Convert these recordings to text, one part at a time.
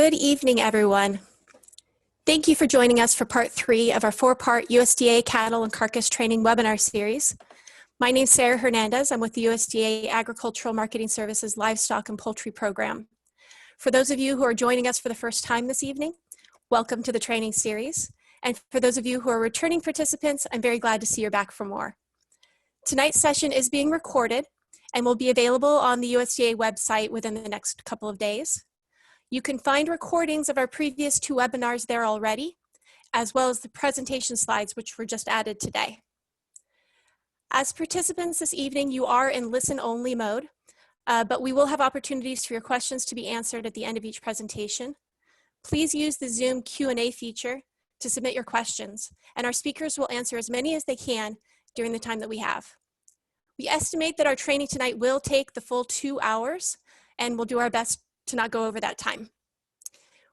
Good evening, everyone. Thank you for joining us for part 3 of our 4-part USDA Cattle and Carcass Training webinar series. My name is Sarah Hernandez. I'm with the USDA Agricultural Marketing Services Livestock and Poultry program. For those of you who are joining us for the first time this evening, welcome to the training series. And for those of you who are returning participants, I'm very glad to see you're back for more. Tonight's session is being recorded and will be available on the USDA website within the next couple of days. You can find recordings of our previous 2 webinars there already, as well as the presentation slides which were just added today. As participants this evening, you are in listen-only mode, but we will have opportunities for your questions to be answered at the end of each presentation. Please use the Zoom Q&A feature to submit your questions, and our speakers will answer as many as they can during the time that we have. We estimate that our training tonight will take the full 2 hours, and we'll do our best to not go over that time.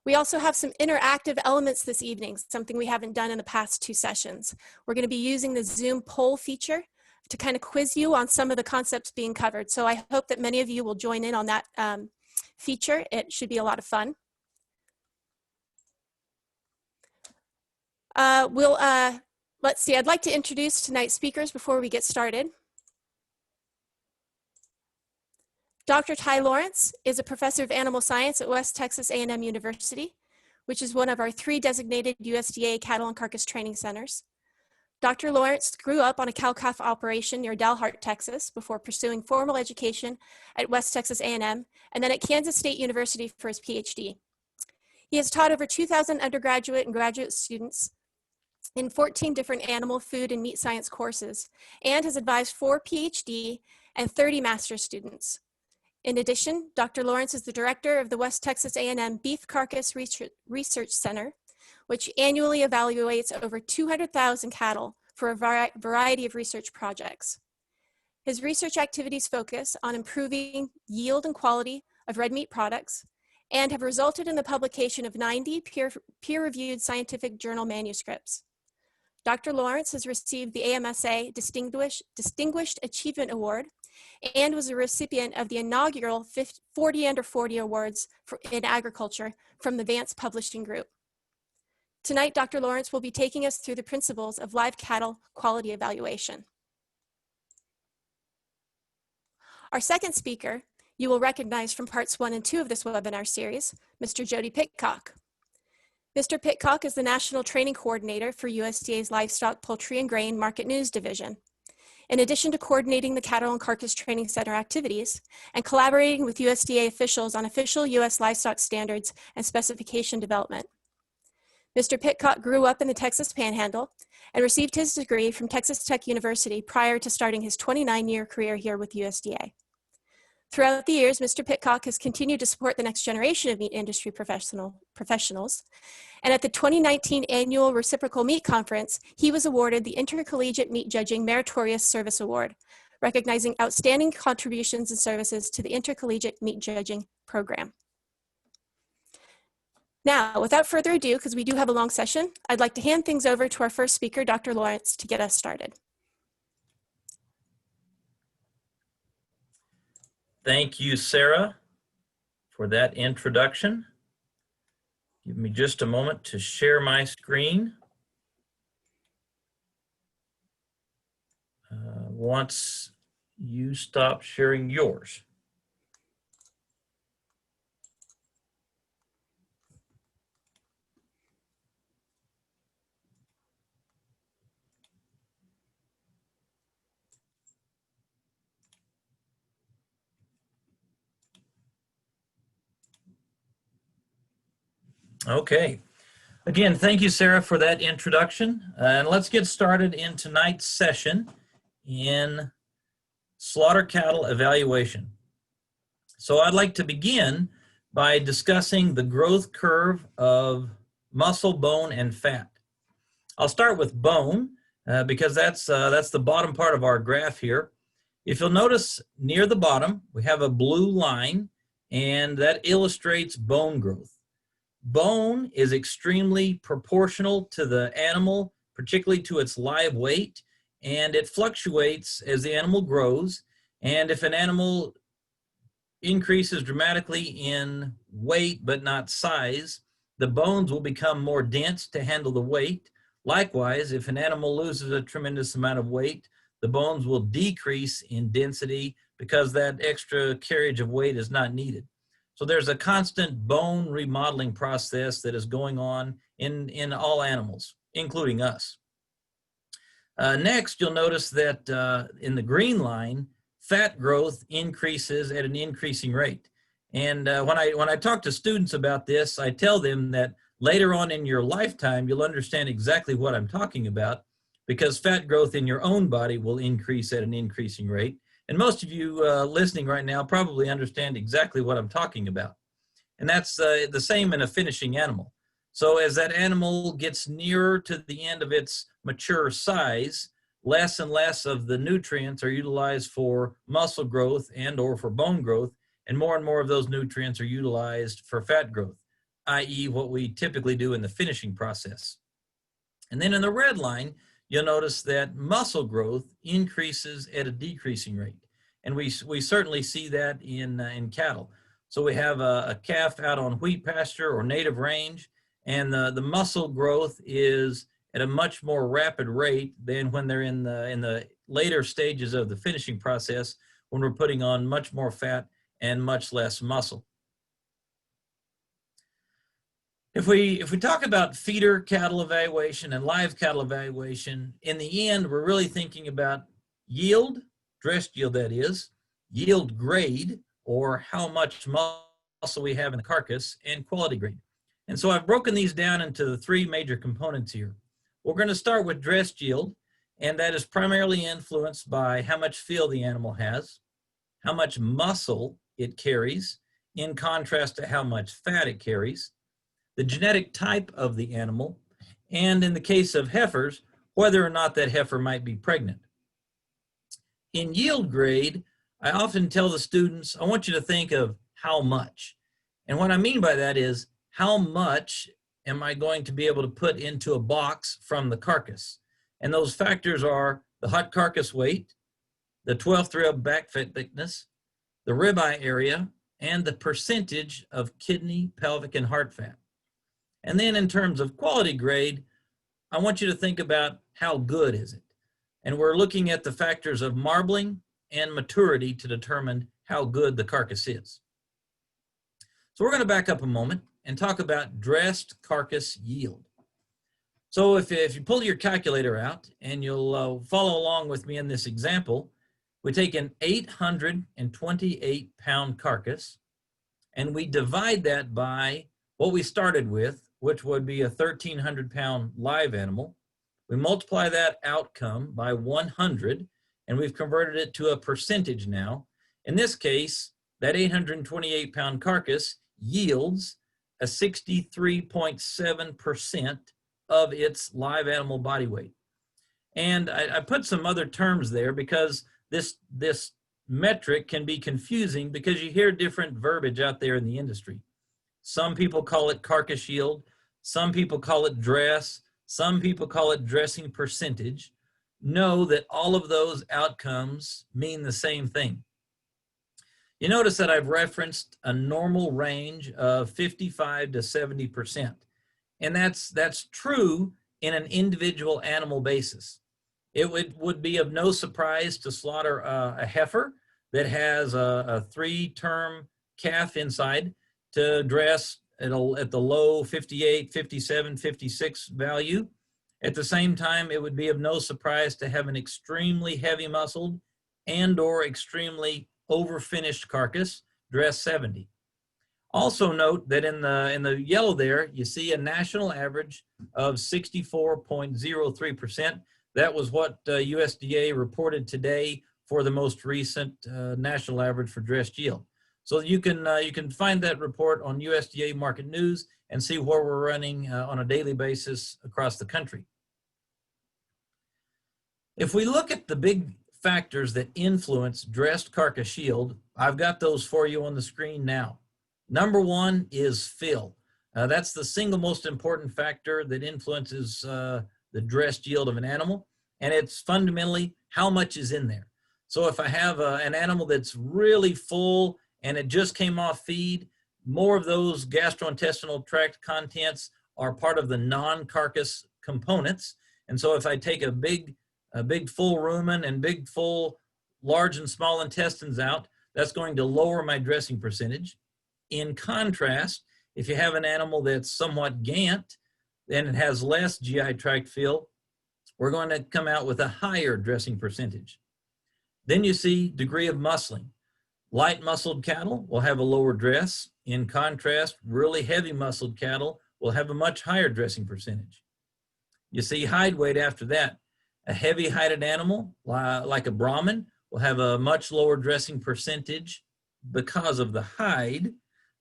We also have some interactive elements this evening, something we haven't done in the past 2 sessions. We're going to be using the Zoom poll feature to kind of quiz you on some of the concepts being covered. So I hope that many of you will join in on that feature. It should be a lot of fun. Let's see, I'd like to introduce tonight's speakers before we get started. Dr. Ty Lawrence is a professor of animal science at West Texas A&M University, which is one of our 3 designated USDA cattle and carcass training centers. Dr. Lawrence grew up on a cow-calf operation near Dalhart, Texas, before pursuing formal education at West Texas A&M and then at Kansas State University for his PhD. He has taught over 2,000 undergraduate and graduate students in 14 different animal, food, and meat science courses, and has advised 4 PhD and 30 master's students. In addition, Dr. Lawrence is the director of the West Texas A&M Beef Carcass Research Center, which annually evaluates over 200,000 cattle for a variety of research projects. His research activities focus on improving yield and quality of red meat products and have resulted in the publication of 90 peer-reviewed scientific journal manuscripts. Dr. Lawrence has received the AMSA Distinguished Achievement Award and was a recipient of the inaugural 40 Under 40 Awards in Agriculture from the Vance Publishing Group. Tonight, Dr. Lawrence will be taking us through the principles of live cattle quality evaluation. Our second speaker, you will recognize from parts 1 and 2 of this webinar series, Mr. Jodie Pitcock. Mr. Pitcock is the National Training Coordinator for USDA's Livestock, Poultry, and Grain Market News Division. In addition to coordinating the Cattle and Carcass Training Center activities and collaborating with USDA officials on official U.S. livestock standards and specification development. Mr. Pitcock grew up in the Texas Panhandle and received his degree from Texas Tech University prior to starting his 29-year career here with USDA. Throughout the years, Mr. Pitcock has continued to support the next generation of meat industry professionals. And at the 2019 Annual Reciprocal Meat Conference, he was awarded the Intercollegiate Meat Judging Meritorious Service Award, recognizing outstanding contributions and services to the Intercollegiate Meat Judging program. Now, without further ado, because we do have a long session, I'd like to hand things over to our first speaker, Dr. Lawrence, to get us started. Thank you, Sarah, for that introduction. Give me just a moment to share my screen. Once you stop sharing yours. Okay. Again, thank you, Sarah, for that introduction. And let's get started in tonight's session in slaughter cattle evaluation. So I'd like to begin by discussing the growth curve of muscle, bone, and fat. I'll start with bone because that's the bottom part of our graph here. If you'll notice near the bottom, we have a blue line, and that illustrates bone growth. Bone is extremely proportional to the animal, particularly to its live weight, and it fluctuates as the animal grows. And if an animal increases dramatically in weight but not size, the bones will become more dense to handle the weight. Likewise, if an animal loses a tremendous amount of weight, the bones will decrease in density because that extra carriage of weight is not needed. So there's a constant bone remodeling process that is going on in all animals, including us. Next, you'll notice that in the green line, fat growth increases at an increasing rate. And when I talk to students about this, I tell them that later on in your lifetime, you'll understand exactly what I'm talking about, because fat growth in your own body will increase at an increasing rate. And most of you listening right now probably understand exactly what I'm talking about. And that's the same in a finishing animal. So as that animal gets nearer to the end of its mature size, less and less of the nutrients are utilized for muscle growth and or for bone growth, and more of those nutrients are utilized for fat growth, i.e. what we typically do in the finishing process. And then in the red line, you'll notice that muscle growth increases at a decreasing rate. And we certainly see that in cattle. So we have a calf out on wheat pasture or native range, and the muscle growth is at a much more rapid rate than when they're in the later stages of the finishing process, when we're putting on much more fat and much less muscle. If we talk about feeder cattle evaluation and live cattle evaluation, in the end, we're really thinking about yield, dressed yield that is, yield grade, or how much muscle we have in the carcass, and quality grade. And so I've broken these down into the three major components here. We're going to start with dressed yield, and that is primarily influenced by how much feel the animal has, how much muscle it carries, in contrast to how much fat it carries, the genetic type of the animal, and in the case of heifers, whether or not that heifer might be pregnant. In yield grade, I often tell the students, I want you to think of how much. And what I mean by that is, how much am I going to be able to put into a box from the carcass? And those factors are the hot carcass weight, the 12th rib back thickness, the ribeye area, and the percentage of kidney, pelvic, and heart fat. And then in terms of quality grade, I want you to think about how good is it? And we're looking at the factors of marbling and maturity to determine how good the carcass is. So we're going to back up a moment and talk about dressed carcass yield. So if you pull your calculator out, and you'll follow along with me in this example, we take an 828-pound carcass, and we divide that by what we started with, which would be a 1,300-pound live animal. We multiply that outcome by 100, and we've converted it to a percentage now. In this case, that 828-pound carcass yields a 63.7% of its live animal body weight. And I put some other terms there because this metric can be confusing because you hear different verbiage out there in the industry. Some people call it carcass yield, some people call it dress, some people call it dressing percentage. Know that all of those outcomes mean the same thing. You notice that I've referenced a normal range of 55 to 70%. And that's true in an individual animal basis. It would be of no surprise to slaughter a heifer that has a 3-term calf inside to dress at the low 58, 57, 56 value. At the same time, it would be of no surprise to have an extremely heavy muscled and or extremely overfinished carcass, dress 70. Also note that in the yellow there, you see a national average of 64.03%. That was what USDA reported today for the most recent national average for dressed yield. So you can find that report on USDA Market News and see where we're running on a daily basis across the country. If we look at the big factors that influence dressed carcass yield, I've got those for you on the screen now. Number one is fill. That's the single most important factor that influences the dressed yield of an animal, and it's fundamentally how much is in there. So if I have an animal that's really full and it just came off feed, more of those gastrointestinal tract contents are part of the non-carcass components. And so if I take a big full rumen and big full large and small intestines out, that's going to lower my dressing percentage. In contrast, if you have an animal that's somewhat gant, then it has less GI tract fill, we're going to come out with a higher dressing percentage. Then you see degree of muscling. Light muscled cattle will have a lower dress. In contrast, really heavy muscled cattle will have a much higher dressing percentage. You see hide weight after that. A heavy hided animal, like a Brahman, will have a much lower dressing percentage because of the hide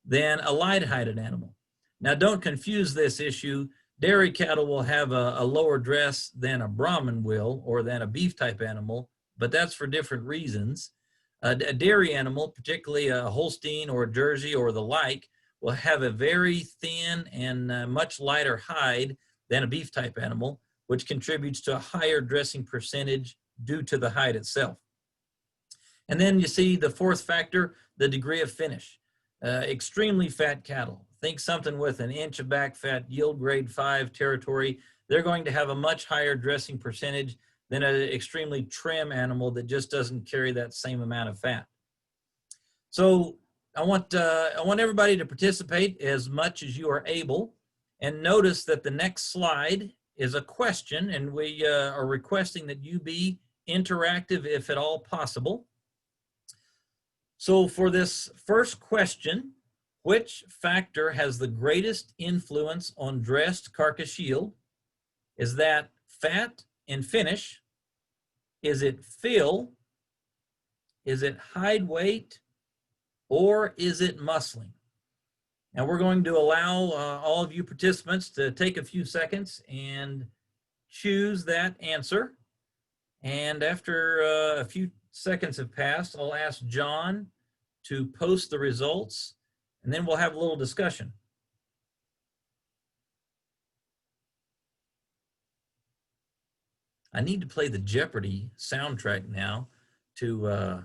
than a light hided animal. Now don't confuse this issue. Dairy cattle will have a lower dress than a Brahman will, or than a beef type animal, but that's for different reasons. A dairy animal, particularly a Holstein or a Jersey or the like, will have a very thin and much lighter hide than a beef type animal, which contributes to a higher dressing percentage due to the hide itself. And then you see the fourth factor, the degree of finish. Extremely fat cattle. Think something with an inch of back fat, yield grade 5 territory. They're going to have a much higher dressing percentage than an extremely trim animal that just doesn't carry that same amount of fat. So I want everybody to participate as much as you are able, and notice that the next slide is a question, and we are requesting that you be interactive if at all possible. So for this first question, which factor has the greatest influence on dressed carcass yield? Is that fat and finish? Is it fill? Is it hide weight? Or is it muscling? Now we're going to allow all of you participants to take a few seconds and choose that answer. And after a few seconds have passed, I'll ask John to post the results, and then we'll have a little discussion. I need to play the Jeopardy soundtrack now to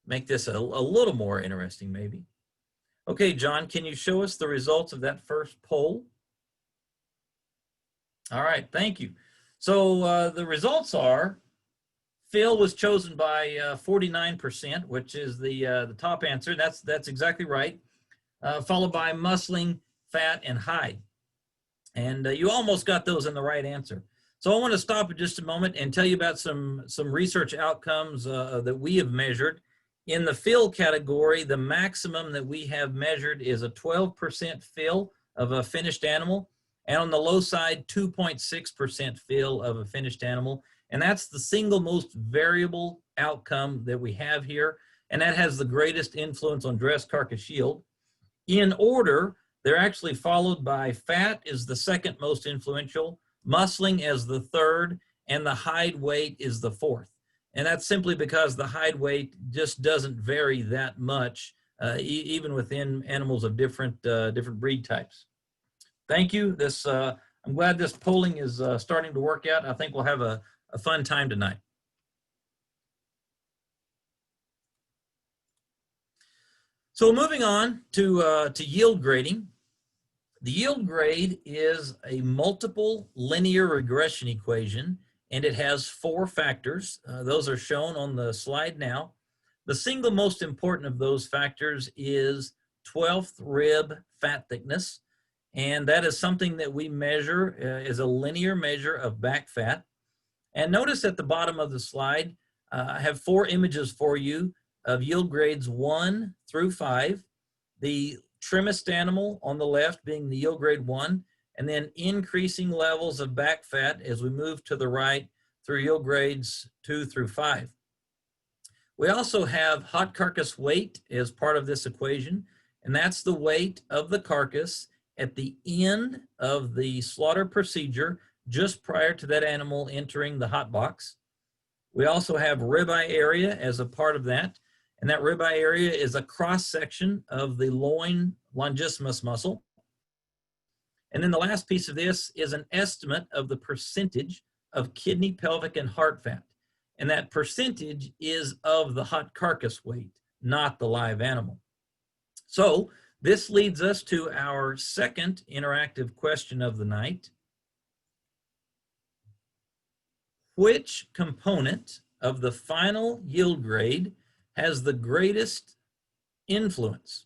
make this a little more interesting, maybe. Okay, John, can you show us the results of that first poll? All right, thank you. So the results are, fill was chosen by 49%, which is the top answer. That's exactly right. Followed by muscling, fat, and hide. And you almost got those in the right answer. So I want to stop in just a moment and tell you about some research outcomes that we have measured. In the fill category, the maximum that we have measured is a 12% fill of a finished animal, and on the low side, 2.6% fill of a finished animal. And that's the single most variable outcome that we have here, and that has the greatest influence on dressed carcass yield. In order, they're actually followed by fat is the second most influential, muscling as the third, and the hide weight is the fourth. And that's simply because the hide weight just doesn't vary that much, even within animals of different breed types. Thank you. I'm glad this polling is starting to work out. I think we'll have a fun time tonight. So moving on to yield grading. The yield grade is a multiple linear regression equation, and it has 4 factors. Those are shown on the slide now. The single most important of those factors is 12th rib fat thickness, and that is something that we measure as a linear measure of back fat. And notice at the bottom of the slide, I have 4 images for you of yield grades 1 through 5. The trimmest animal on the left being the yield grade 1, and then increasing levels of back fat as we move to the right through yield grades 2 through 5. We also have hot carcass weight as part of this equation, and that's the weight of the carcass at the end of the slaughter procedure just prior to that animal entering the hot box. We also have ribeye area as a part of that, and that ribeye area is a cross-section of the loin longissimus muscle. And then the last piece of this is an estimate of the percentage of kidney, pelvic, and heart fat. And that percentage is of the hot carcass weight, not the live animal. So This leads us to our second interactive question of the night. Which component of the final yield grade has the greatest influence?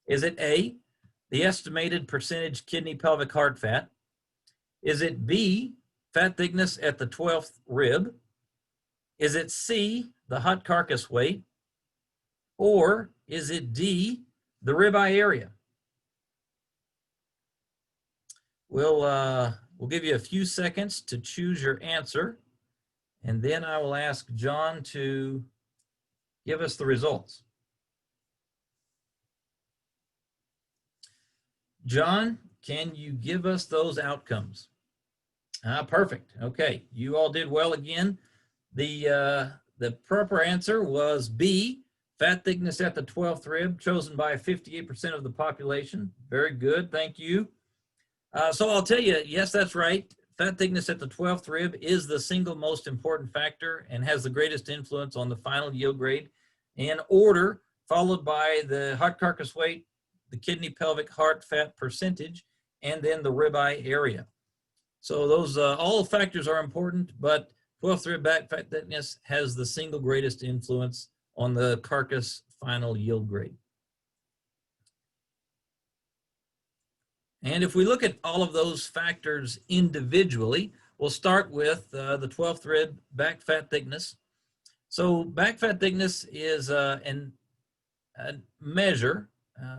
Is it A, the estimated percentage kidney pelvic heart fat? Is it B, fat thickness at the 12th rib? Is it C, the hot carcass weight? Or is it D, the ribeye area? We'll give you a few seconds to choose your answer, and then I will ask John to give us the results. John, can you give us those outcomes? Perfect. Okay, you all did well again. The proper answer was B, fat thickness at the 12th rib, chosen by 58% of the population. Very good, thank you. So I'll tell you, yes, that's right. Fat thickness at the 12th rib is the single most important factor and has the greatest influence on the final yield grade in order, followed by the hot carcass weight, the kidney pelvic heart fat percentage, and then the ribeye area. So those all factors are important, but 12th rib back fat thickness has the single greatest influence on the carcass final yield grade. And if we look at all of those factors individually, we'll start with the 12th rib back fat thickness. So back fat thickness is a measure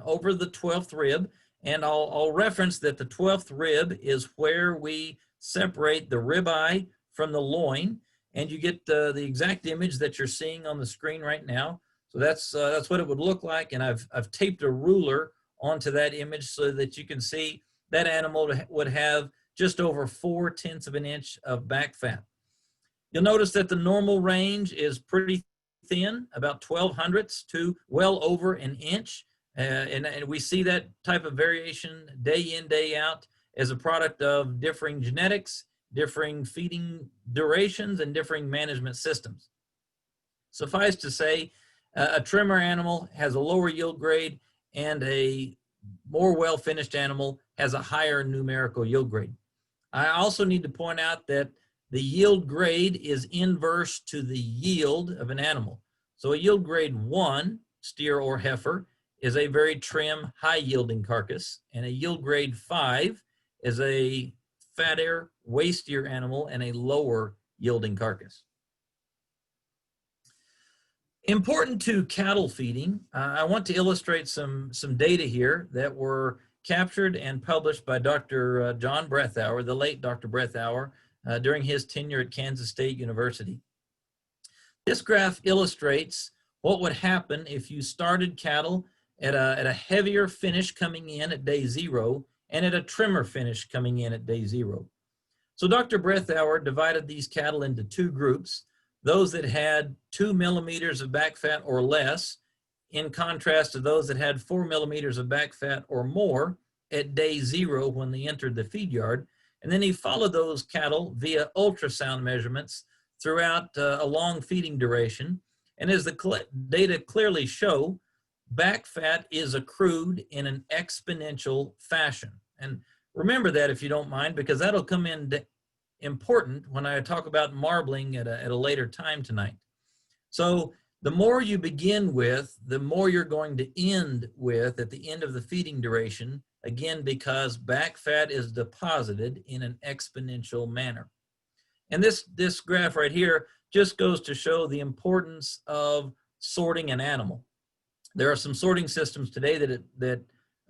over the 12th rib, and I'll reference that the 12th rib is where we separate the ribeye from the loin, and you get the exact image that you're seeing on the screen right now. So that's what it would look like, and I've taped a ruler onto that image so that you can see that animal would have just over 4/10 of an inch of back fat. You'll notice that the normal range is pretty thin, about 0.12 to well over an inch. And we see that type of variation day in, day out as a product of differing genetics, differing feeding durations, and differing management systems. Suffice to say, a trimmer animal has a lower yield grade, and a more well-finished animal has a higher numerical yield grade. I also need to point out that the yield grade is inverse to the yield of an animal. So a yield grade 1, steer or heifer, is a very trim, high-yielding carcass, and a yield grade 5 is a fatter, wastier animal and a lower-yielding carcass. Important to cattle feeding, I want to illustrate some data here that were captured and published by Dr. John Breathauer, the late Dr. Breathauer, during his tenure at Kansas State University. This graph illustrates what would happen if you started cattle at a heavier finish coming in at day 0 and at a trimmer finish coming in at day 0. So Dr. Breathauer divided these cattle into two groups, those that had 2 millimeters of back fat or less, in contrast to those that had 4 millimeters of back fat or more at day 0 when they entered the feed yard. And then he followed those cattle via ultrasound measurements throughout a long feeding duration. And as the data clearly show, back fat is accrued in an exponential fashion. And remember that if you don't mind, because that'll come in important when I talk about marbling at a later time tonight. So the more you begin with, the more you're going to end with at the end of the feeding duration, again, because back fat is deposited in an exponential manner. And this graph right here just goes to show the importance of sorting an animal. There are some sorting systems today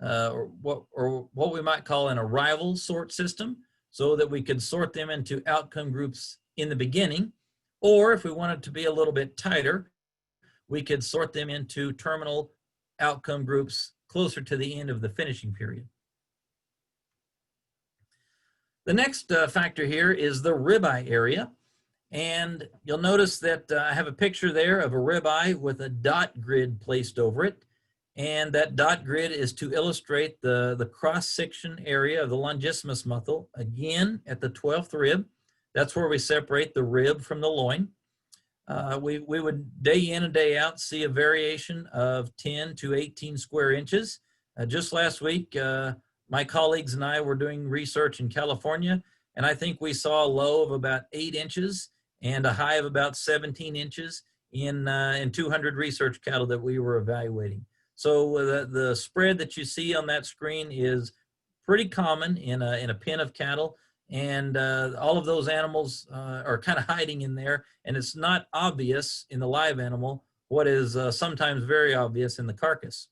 or what we might call an arrival sort system, so that we could sort them into outcome groups in the beginning, or if we wanted to be a little bit tighter, we could sort them into terminal outcome groups closer to the end of the finishing period. The next factor here is the ribeye area, and you'll notice that I have a picture there of a ribeye with a dot grid placed over it, and that dot grid is to illustrate the cross-section area of the longissimus muscle, again at the 12th rib. That's where we separate the rib from the loin. We would day in and day out see a variation of 10 to 18 square inches. Just last week, my colleagues and I were doing research in California, and I think we saw a low of about 8 inches and a high of about 17 inches in 200 research cattle that we were evaluating. So the spread that you see on that screen is pretty common in a pen of cattle, and all of those animals are kind of hiding in there, and it's not obvious in the live animal what is sometimes very obvious in the carcass.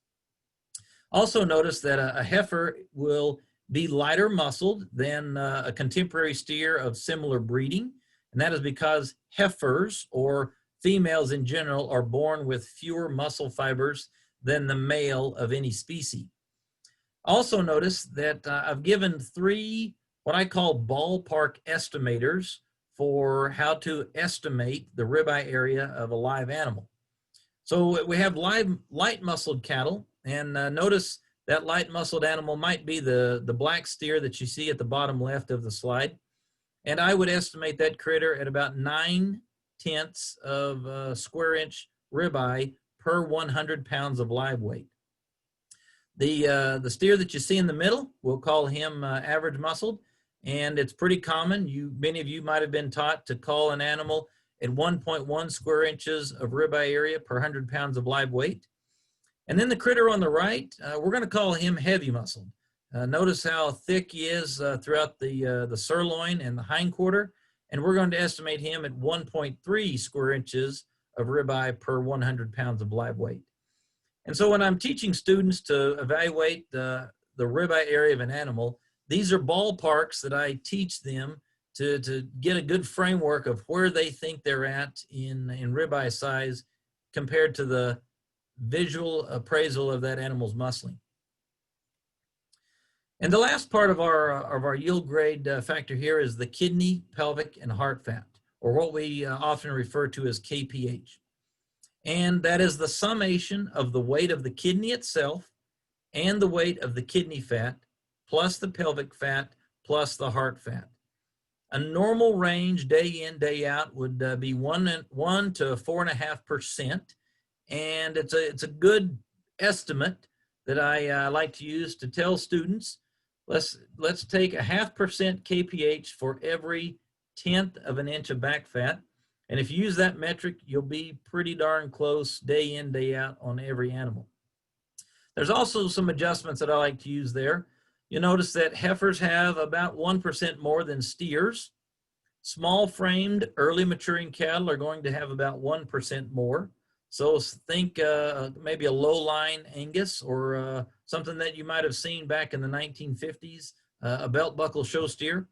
Also notice that a heifer will be lighter muscled than a contemporary steer of similar breeding, and that is because heifers, or females in general, are born with fewer muscle fibers than the male of any species. Also notice that I've given 3 what I call ballpark estimators for how to estimate the ribeye area of a live animal. So we have light muscled cattle, and notice that light muscled animal might be the black steer that you see at the bottom left of the slide. And I would estimate that critter at about 9/10 of square inch ribeye per 100 pounds of live weight. The steer that you see in the middle, we'll call him average muscled, and it's pretty common. Many of you might have been taught to call an animal at 1.1 square inches of ribeye area per 100 pounds of live weight. And then the critter on the right, we're going to call him heavy muscled. Notice how thick he is throughout the sirloin and the hindquarter, and we're going to estimate him at 1.3 square inches of ribeye per 100 pounds of live weight. And so when I'm teaching students to evaluate the ribeye area of an animal, these are ballparks that I teach them to get a good framework of where they think they're at in ribeye size compared to the visual appraisal of that animal's muscling. And the last part of our yield grade factor here is the kidney, pelvic, and heart fat, or what we often refer to as KPH. And that is the summation of the weight of the kidney itself and the weight of the kidney fat, plus the pelvic fat, plus the heart fat. A normal range day in, day out would be 1 to 4.5%. And it's a good estimate that I like to use to tell students, let's take 0.5% KPH for every 1/10 of an inch of back fat. And if you use that metric, you'll be pretty darn close day in, day out on every animal. There's also some adjustments that I like to use there. You notice that heifers have about 1% more than steers. Small framed, early maturing cattle are going to have about 1% more. So think maybe a low line Angus, or something that you might have seen back in the 1950s, a belt buckle show steer.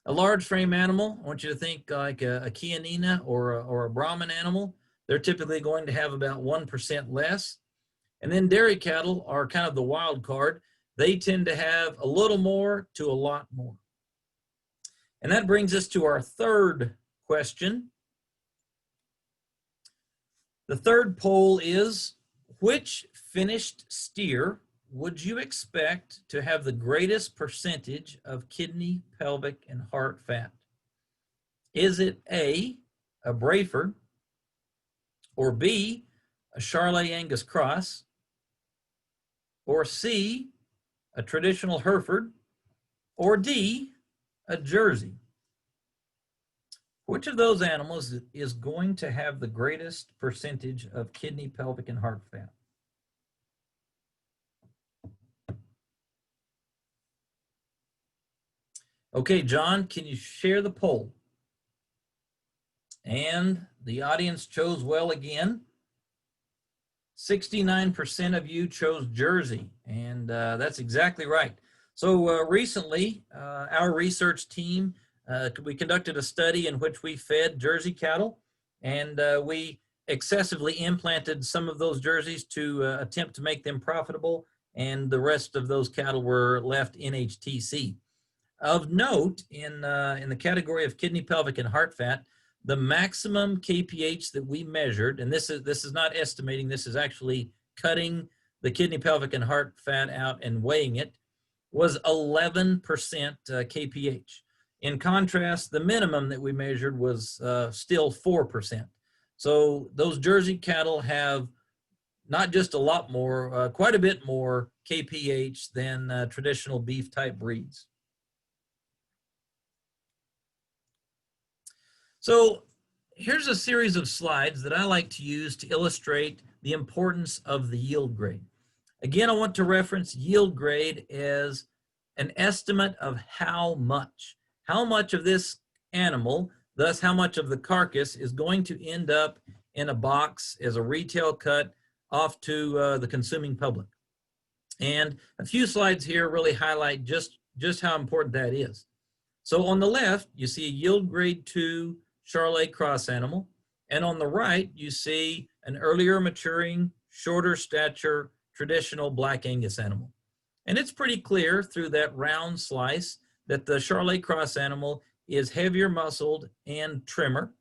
A large frame animal, I want you to think like a Chianina or a Brahman animal. They're typically going to have about 1% less. And then dairy cattle are kind of the wild card. They tend to have a little more to a lot more. And that brings us to our third question. The third poll is, which finished steer would you expect to have the greatest percentage of kidney, pelvic, and heart fat? Is it A, a Brayford, or B, a Charolais Angus cross, or C, a traditional Hereford, or D, a Jersey? Which of those animals is going to have the greatest percentage of kidney, pelvic, and heart fat? Okay, John, can you share the poll? And the audience chose well again. 69% of you chose Jersey, and that's exactly right. So recently, our research team, we conducted a study in which we fed Jersey cattle, and we excessively implanted some of those Jerseys to attempt to make them profitable, and the rest of those cattle were left NHTC. Of note, in the category of kidney, pelvic, and heart fat, the maximum KPH that we measured, and this is not estimating, this is actually cutting the kidney, pelvic, and heart fat out and weighing it, was 11% KPH. In contrast, the minimum that we measured was still 4%. So those Jersey cattle have not just a lot more, quite a bit more kph than traditional beef type breeds. So here's a series of slides that I like to use to illustrate the importance of the yield grade. Again, I want to reference yield grade as an estimate of how much of this animal, thus how much of the carcass, is going to end up in a box as a retail cut off to the consuming public. And a few slides here really highlight just how important that is. So on the left, you see a yield grade 2 Charolais cross animal, and on the right, you see an earlier maturing, shorter stature, traditional Black Angus animal. And it's pretty clear through that round slice that the Charolais cross animal is heavier muscled and trimmer.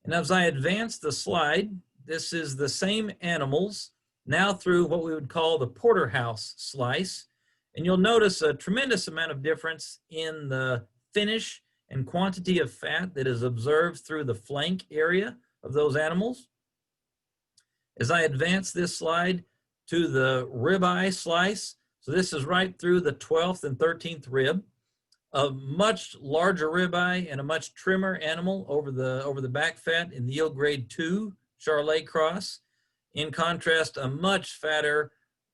And as I advance the slide, this is the same animals now through what we would call the porterhouse slice. And you'll notice a tremendous amount of difference in the finish and quantity of fat that is observed through the flank area of those animals. As I advance this slide to the ribeye slice, so this is right through the 12th and 13th rib, a much larger ribeye and a much trimmer animal over the back fat in the yield grade 2 Charolais cross. In contrast, a much fatter,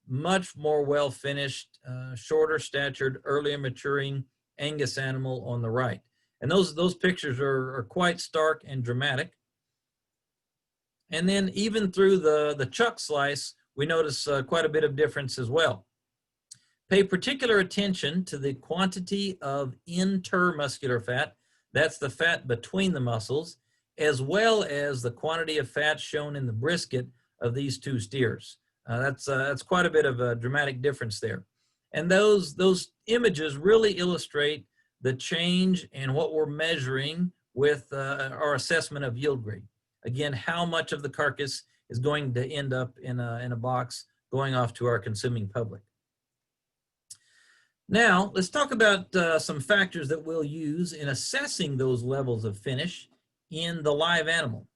much more well-finished, shorter statured, earlier maturing Angus animal on the right. And those pictures are quite stark and dramatic. And then even through the chuck slice, we notice quite a bit of difference as well. Pay particular attention to the quantity of intermuscular fat, that's the fat between the muscles, as well as the quantity of fat shown in the brisket of these two steers. That's quite a bit of a dramatic difference there. And those images really illustrate the change in what we're measuring with our assessment of yield grade. Again, how much of the carcass is going to end up in a box going off to our consuming public. Now, let's talk about some factors that we'll use in assessing those levels of finish in the live animal.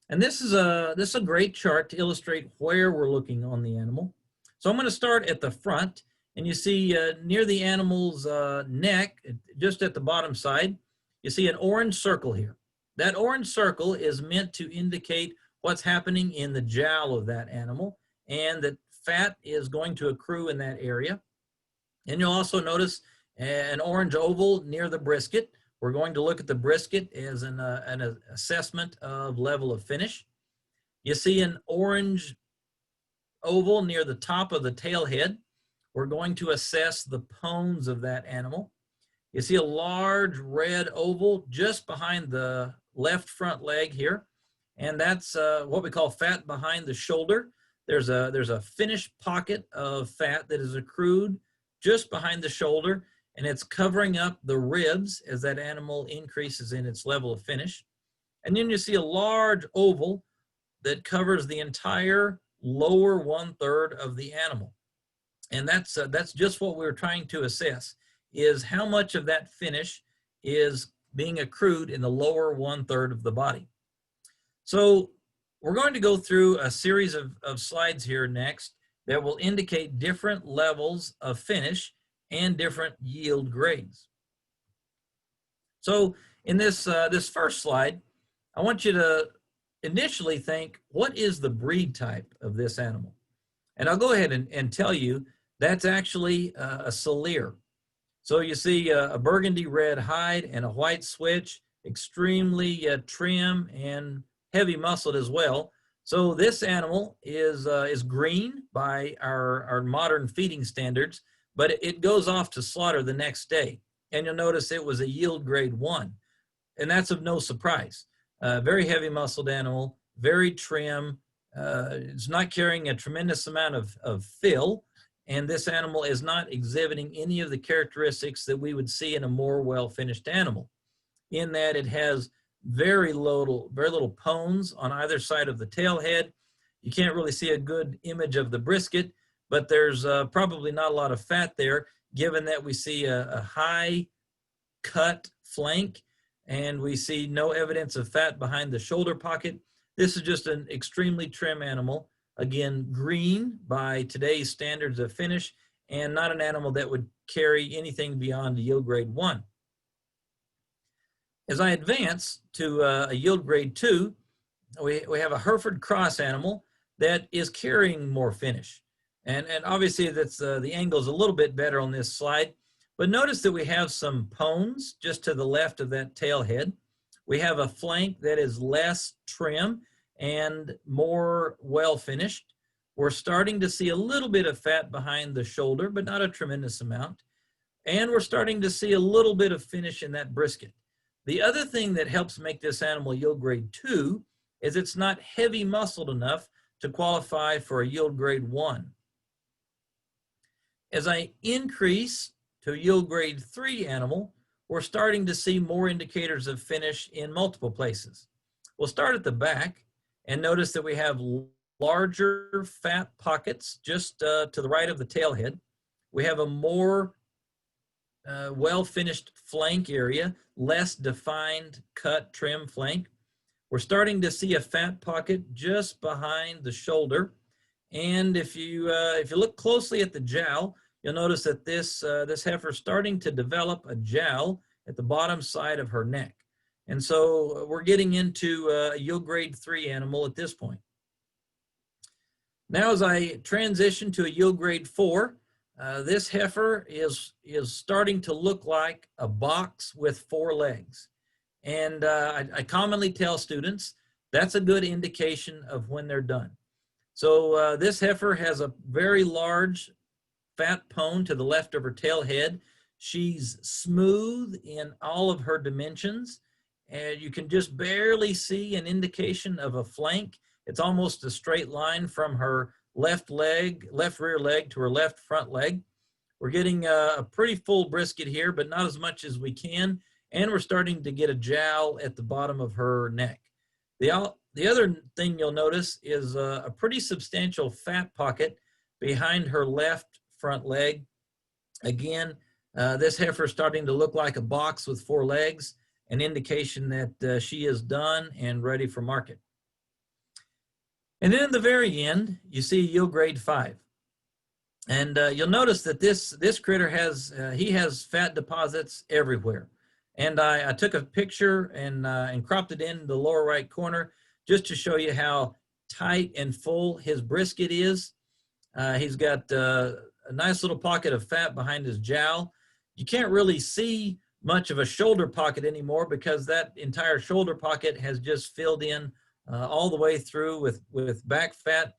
And this is a great chart to illustrate where we're looking on the animal. So I'm going to start at the front, and you see near the animal's neck, just at the bottom side, you see an orange circle here. That orange circle is meant to indicate what's happening in the jowl of that animal, and that fat is going to accrue in that area. And you'll also notice an orange oval near the brisket. We're going to look at the brisket as an assessment of level of finish. You see an orange oval near the top of the tail head. We're going to assess the pones of that animal. You see a large red oval just behind the left front leg here, and that's what we call fat behind the shoulder. There's a finished pocket of fat that is accrued just behind the shoulder, and it's covering up the ribs as that animal increases in its level of finish. And then you see a large oval that covers the entire lower 1/3 of the animal. And that's just what we're trying to assess, is how much of that finish is being accrued in the lower 1/3 of the body. So we're going to go through a series of slides here next that will indicate different levels of finish and different yield grades. So in this first slide, I want you to initially think, what is the breed type of this animal? And I'll go ahead and tell you, that's actually a Salers. So you see a burgundy red hide and a white switch, extremely trim and heavy muscled as well. So this animal is green by our modern feeding standards, but it goes off to slaughter the next day. And you'll notice it was a yield grade 1. And that's of no surprise. Very heavy muscled animal, very trim. It's not carrying a tremendous amount of fill. And this animal is not exhibiting any of the characteristics that we would see in a more well-finished animal, in that it has very little pones on either side of the tail head. You can't really see a good image of the brisket, but there's probably not a lot of fat there, given that we see a high cut flank and we see no evidence of fat behind the shoulder pocket. This is just an extremely trim animal Again, green by today's standards of finish, and not an animal that would carry anything beyond yield grade 1. As I advance to a yield grade 2, we have a Hereford cross animal that is carrying more finish. And obviously that's the angle is a little bit better on this slide, but notice that we have some pones just to the left of that tail head. We have a flank that is less trim and more well finished. We're starting to see a little bit of fat behind the shoulder, but not a tremendous amount. And we're starting to see a little bit of finish in that brisket. The other thing that helps make this animal yield grade 2 is it's not heavy muscled enough to qualify for a yield grade 1. As I increase to yield grade 3 animal, we're starting to see more indicators of finish in multiple places. We'll start at the back and notice that we have larger fat pockets just to the right of the tail head. We have a more well-finished flank area, less defined cut trim flank. We're starting to see a fat pocket just behind the shoulder. And if you look closely at the jowl, you'll notice that this heifer is starting to develop a jowl at the bottom side of her neck. And so we're getting into a yield grade 3 animal at this point. Now as I transition to a yield grade 4, this heifer is starting to look like a box with 4 legs. And I commonly tell students that's a good indication of when they're done. So this heifer has a very large fat pone to the left of her tail head. She's smooth in all of her dimensions, and you can just barely see an indication of a flank. It's almost a straight line from her left rear leg to her left front leg. We're getting a pretty full brisket here, but not as much as we can. And we're starting to get a jowl at the bottom of her neck. The other thing you'll notice is a pretty substantial fat pocket behind her left front leg. Again, this heifer is starting to look like a box with 4 legs, an indication that she is done and ready for market. And then at the very end, you see yield grade 5. And you'll notice that this critter has fat deposits everywhere. And I took a picture and cropped it in the lower right corner just to show you how tight and full his brisket is. He's got a nice little pocket of fat behind his jowl. You can't really see much of a shoulder pocket anymore because that entire shoulder pocket has just filled in all the way through with back fat.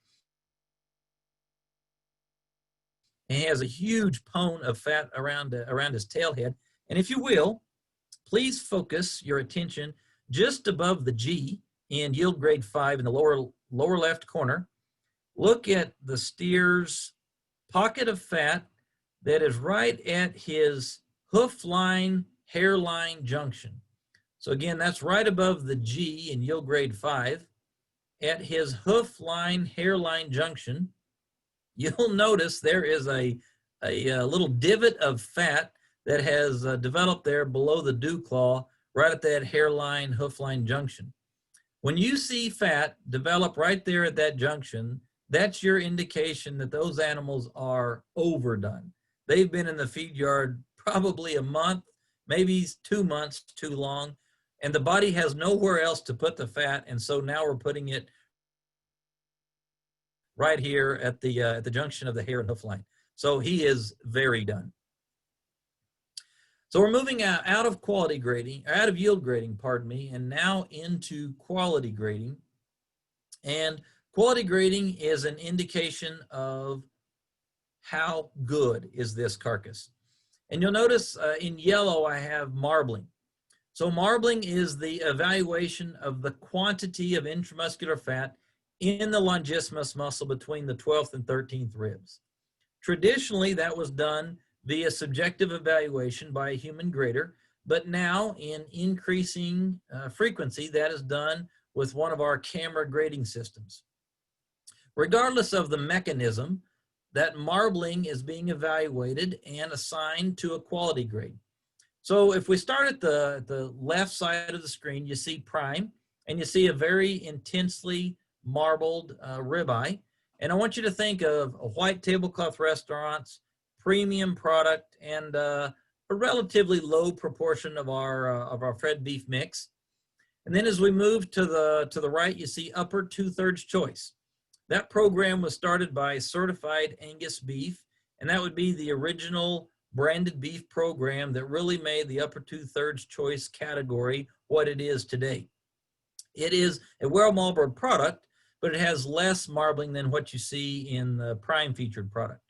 And he has a huge pone of fat around his tail head. And if you will, please focus your attention just above the G in yield grade 5 in the lower left corner. Look at the steer's pocket of fat that is right at his hoof line, hairline junction. So again, that's right above the G in yield grade 5. At his hoof line, hairline junction, you'll notice there is a little divot of fat that has developed there below the dew claw, right at that hairline, hoofline junction. When you see fat develop right there at that junction, that's your indication that those animals are overdone. They've been in the feed yard probably a month, maybe 2 months too long, and the body has nowhere else to put the fat, and so now we're putting it right here at the junction of the hair and hoof line. So he is very done. So we're moving out of quality grading, out of yield grading, pardon me, and now into quality grading. And quality grading is an indication of how good is this carcass. And you'll notice in yellow I have marbling. So marbling is the evaluation of the quantity of intramuscular fat in the longissimus muscle between the 12th and 13th ribs. Traditionally, that was done via subjective evaluation by a human grader, but now in increasing frequency, that is done with one of our camera grading systems. Regardless of the mechanism, that marbling is being evaluated and assigned to a quality grade. So if we start at the left side of the screen, you see prime, and you see a very intensely marbled ribeye. And I want you to think of white tablecloth restaurants, premium product, and a relatively low proportion of our fed beef mix. And then as we move to the right, you see upper 2/3 choice. That program was started by Certified Angus Beef, and that would be the original branded beef program that really made the upper 2/3 choice category what it is today. It is a well-marbled product, but it has less marbling than what you see in the prime featured product.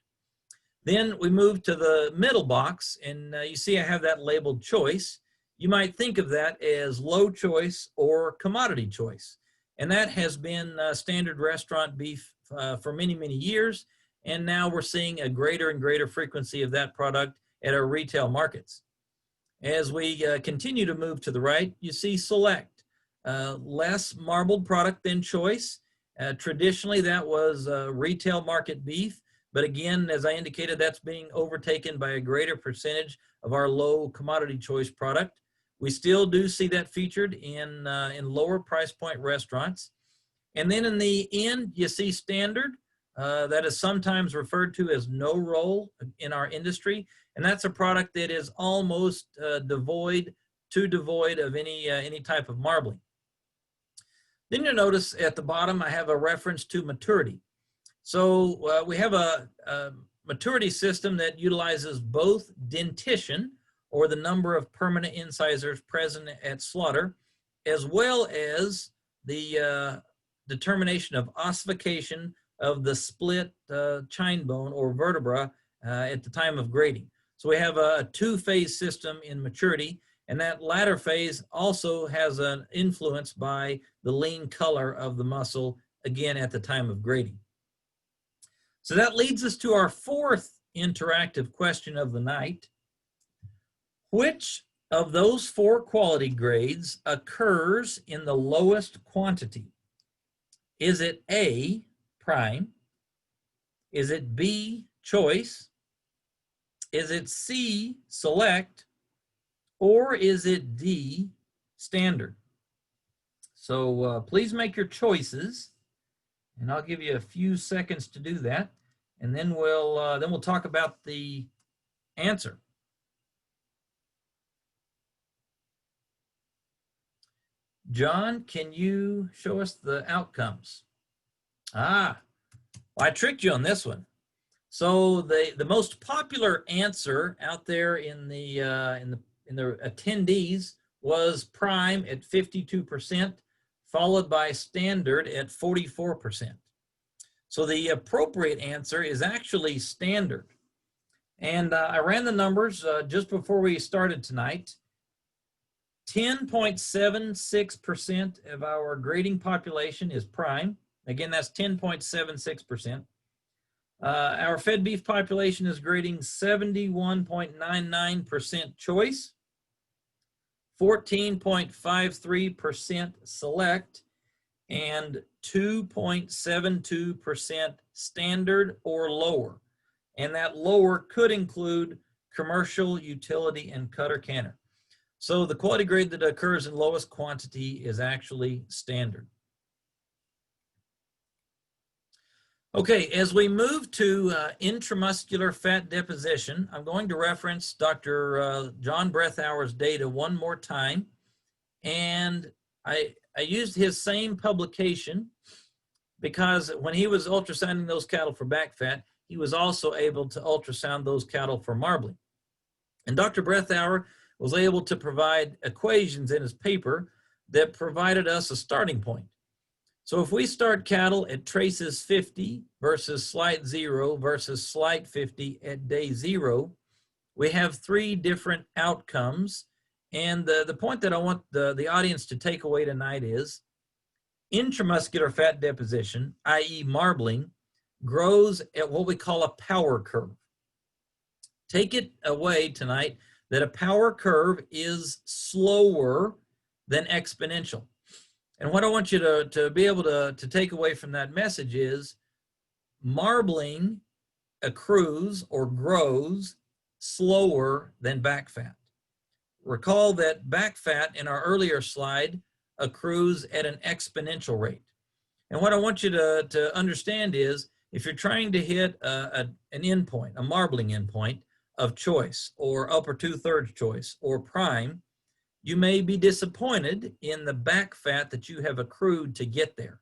Then we move to the middle box, and you see I have that labeled choice. You might think of that as low choice or commodity choice. And that has been standard restaurant beef for many, many years. And now we're seeing a greater and greater frequency of that product at our retail markets. As we continue to move to the right, you see select, less marbled product than choice. Traditionally, that was retail market beef. But again, as I indicated, that's being overtaken by a greater percentage of our low commodity choice product. We still do see that featured in lower price point restaurants. And then in the end, you see standard. That is sometimes referred to as no roll in our industry. And that's a product that is almost devoid of any type of marbling. Then you'll notice at the bottom, I have a reference to maturity. So we have a maturity system that utilizes both dentition, or the number of permanent incisors present at slaughter, as well as the determination of ossification of the split chine bone or vertebra at the time of grading. So we have a two-phase system in maturity, and that latter phase also has an influence by the lean color of the muscle, again, at the time of grading. So that leads us to our fourth interactive question of the night. Which of those four quality grades occurs in the lowest quantity? Is it A, prime? Is it B, choice? Is it C, select? Or is it D, standard? So please make your choices, and I'll give you a few seconds to do that, and then we'll talk about the answer. John, can you show us the outcomes? Well, I tricked you on this one. So the most popular answer out there in the attendees was prime at 52%, followed by standard at 44%. So the appropriate answer is actually standard. And I ran the numbers just before we started tonight. 10.76% of our grading population is prime. Again, that's 10.76%. Our fed beef population is grading 71.99% choice, 14.53% select, and 2.72% standard or lower. And that lower could include commercial, utility, and cutter canner. So the quality grade that occurs in lowest quantity is actually standard. Okay, as we move to intramuscular fat deposition, I'm going to reference Dr. John Breathauer's data one more time. And I used his same publication because when he was ultrasounding those cattle for back fat, he was also able to ultrasound those cattle for marbling. And Dr. Breathauer was able to provide equations in his paper that provided us a starting point. So if we start cattle at traces 50 versus slight 0 versus slight 50 at day 0, we have three different outcomes. And the point that I want the audience to take away tonight is intramuscular fat deposition, i.e. marbling, grows at what we call a power curve. Take it away tonight that a power curve is slower than exponential. And what I want you to be able to take away from that message is marbling accrues or grows slower than back fat. Recall that back fat in our earlier slide accrues at an exponential rate. And what I want you to understand is If you're trying to hit an endpoint, a marbling endpoint of choice or upper 2/3 choice or prime, you may be disappointed in the back fat that you have accrued to get there.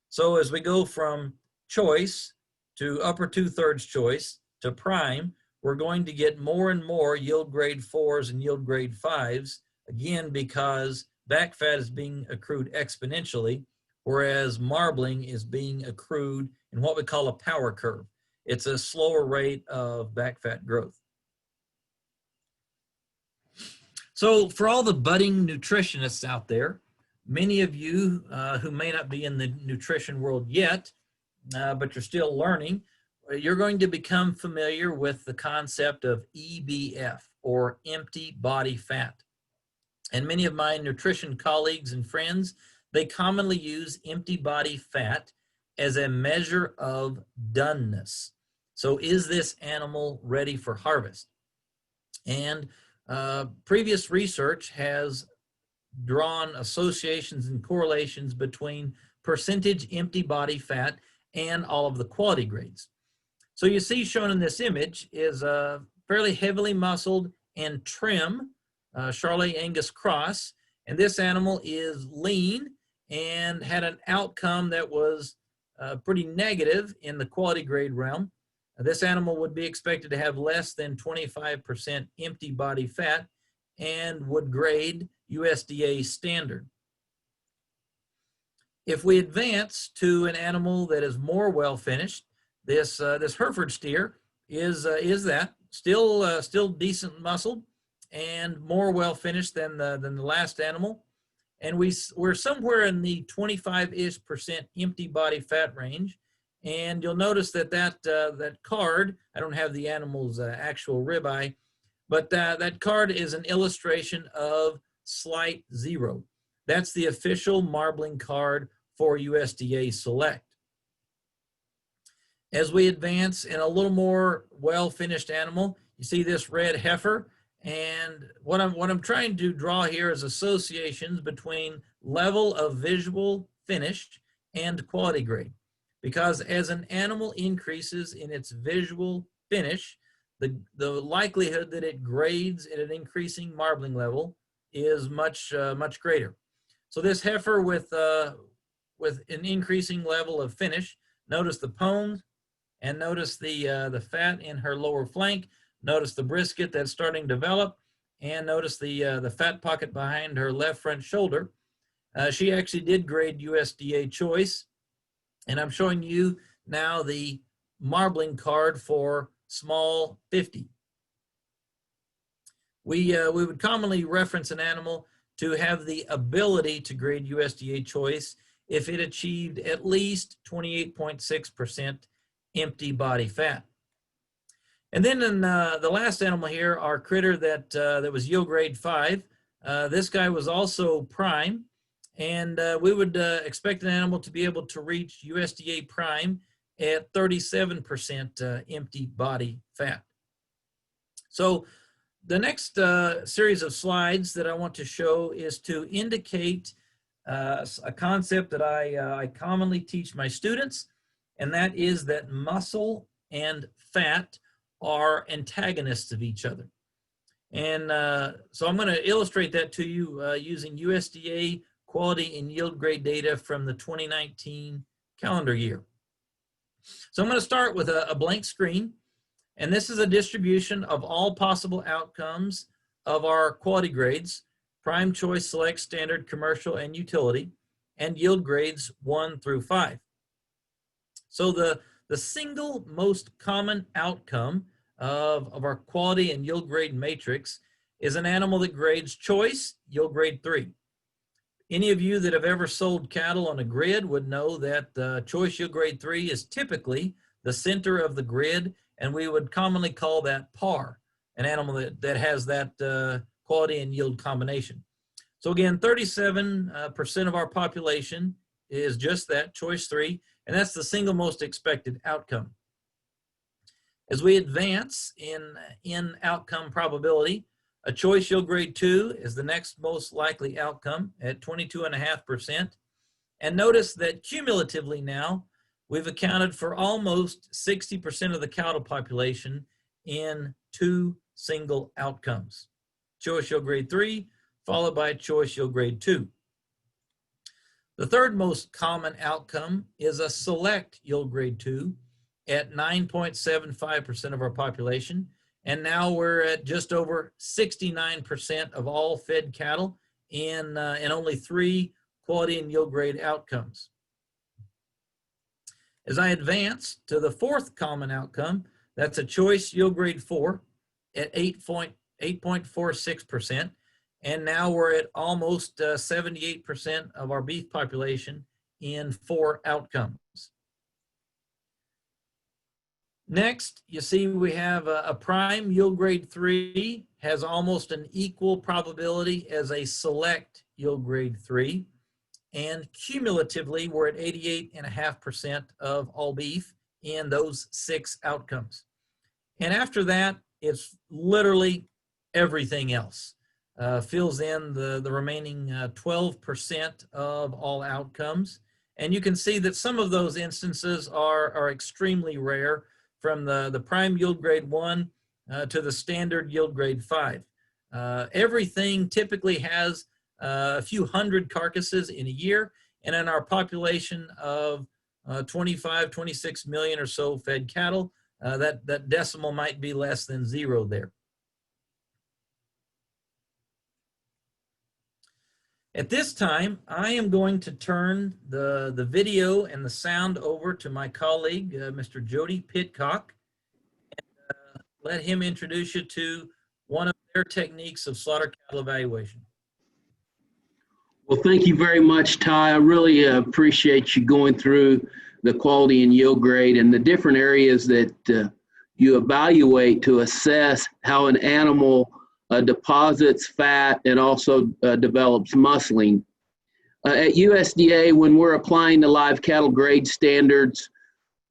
So as we go from choice to upper 2/3 choice to prime, we're going to get more and more yield grade 4s and yield grade 5s, again, because back fat is being accrued exponentially, whereas marbling is being accrued in what we call a power curve. It's a slower rate of back fat growth. So for all the budding nutritionists out there, many of you who may not be in the nutrition world yet, but you're still learning, you're going to become familiar with the concept of EBF, or empty body fat. And many of my nutrition colleagues and friends, they commonly use empty body fat as a measure of doneness. So is this animal ready for harvest? And previous research has drawn associations and correlations between percentage empty body fat and all of the quality grades. So you see shown in this image is a fairly heavily muscled and trim Charolais Angus cross, and this animal is lean and had an outcome that was pretty negative in the quality grade realm. This animal would be expected to have less than 25% empty body fat and would grade USDA standard. If we advance to an animal that is more well finished, this Hereford steer is that still decent muscled and more well finished than the last animal, and we're somewhere in the 25-ish% empty body fat range. And you'll notice that card, I don't have the animal's actual ribeye, but that card is an illustration of slight 0. That's the official marbling card for USDA Select. As we advance in a little more well-finished animal, you see this red heifer, and what I'm trying to draw here is associations between level of visual finish and quality grade. Because as an animal increases in its visual finish, the likelihood that it grades at an increasing marbling level is much greater. So this heifer with an increasing level of finish, notice the pones, and notice the fat in her lower flank. Notice the brisket that's starting to develop, and notice the fat pocket behind her left front shoulder. She actually did grade USDA choice. And I'm showing you now the marbling card for small 50. We would commonly reference an animal to have the ability to grade USDA choice if it achieved at least 28.6% empty body fat. And then in the last animal here, our critter that was yield grade 5, this guy was also prime. And we would expect an animal to be able to reach USDA prime at 37% empty body fat. So the next series of slides that I want to show is to indicate a concept that I commonly teach my students, and that is that muscle and fat are antagonists of each other. And so I'm going to illustrate that to you using USDA quality and yield grade data from the 2019 calendar year. So I'm going to start with a blank screen, and this is a distribution of all possible outcomes of our quality grades: prime, choice, select, standard, commercial, and utility, and yield grades 1 through 5. So the single most common outcome of our quality and yield grade matrix is an animal that grades choice, yield grade 3. Any of you that have ever sold cattle on a grid would know that choice yield grade 3 is typically the center of the grid, and we would commonly call that par, an animal that has that quality and yield combination. So again, 37% of our population is just that, choice 3, and that's the single most expected outcome. As we advance in outcome probability, a choice yield grade 2 is the next most likely outcome at 22.5%. And notice that cumulatively now, we've accounted for almost 60% of the cattle population in 2 single outcomes. Choice yield grade 3, followed by choice yield grade 2. The third most common outcome is a select yield grade 2 at 9.75% of our population. And now we're at just over 69% of all fed cattle in only 3 quality and yield grade outcomes. As I advance to the fourth common outcome, that's a choice yield grade 4 at 8.46%. And now we're at almost 78% of our beef population in 4 outcomes. Next, you see we have a prime yield grade 3 has almost an equal probability as a select yield grade 3. And cumulatively, we're at 88.5% of all beef in those 6 outcomes. And after that, it's literally everything else. Fills in the remaining 12% of all outcomes. And you can see that some of those instances are extremely rare, from the prime yield grade 1 to the standard yield grade 5. Everything typically has a few hundred carcasses in a year, and in our population of 25, 26 million or so fed cattle, that decimal might be less than 0 there. At this time, I am going to turn the video and the sound over to my colleague, Mr. Jodie Pitcock, and let him introduce you to one of their techniques of slaughter cattle evaluation. Well, thank you very much, Ty. I really appreciate you going through the quality and yield grade and the different areas that you evaluate to assess how an animal deposits fat and also develops muscling. At USDA, when we're applying the live cattle grade standards,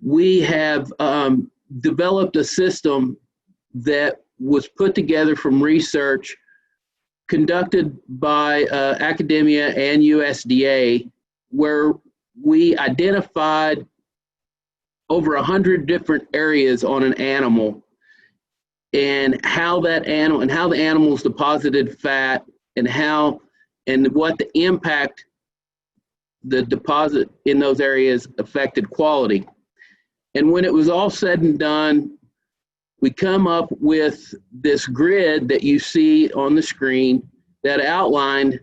we have developed a system that was put together from research conducted by academia and USDA, where we identified over 100 different areas on an animal and how the animal's deposited fat and what the impact the deposit in those areas affected quality. And when it was all said and done, we come up with this grid that you see on the screen that outlined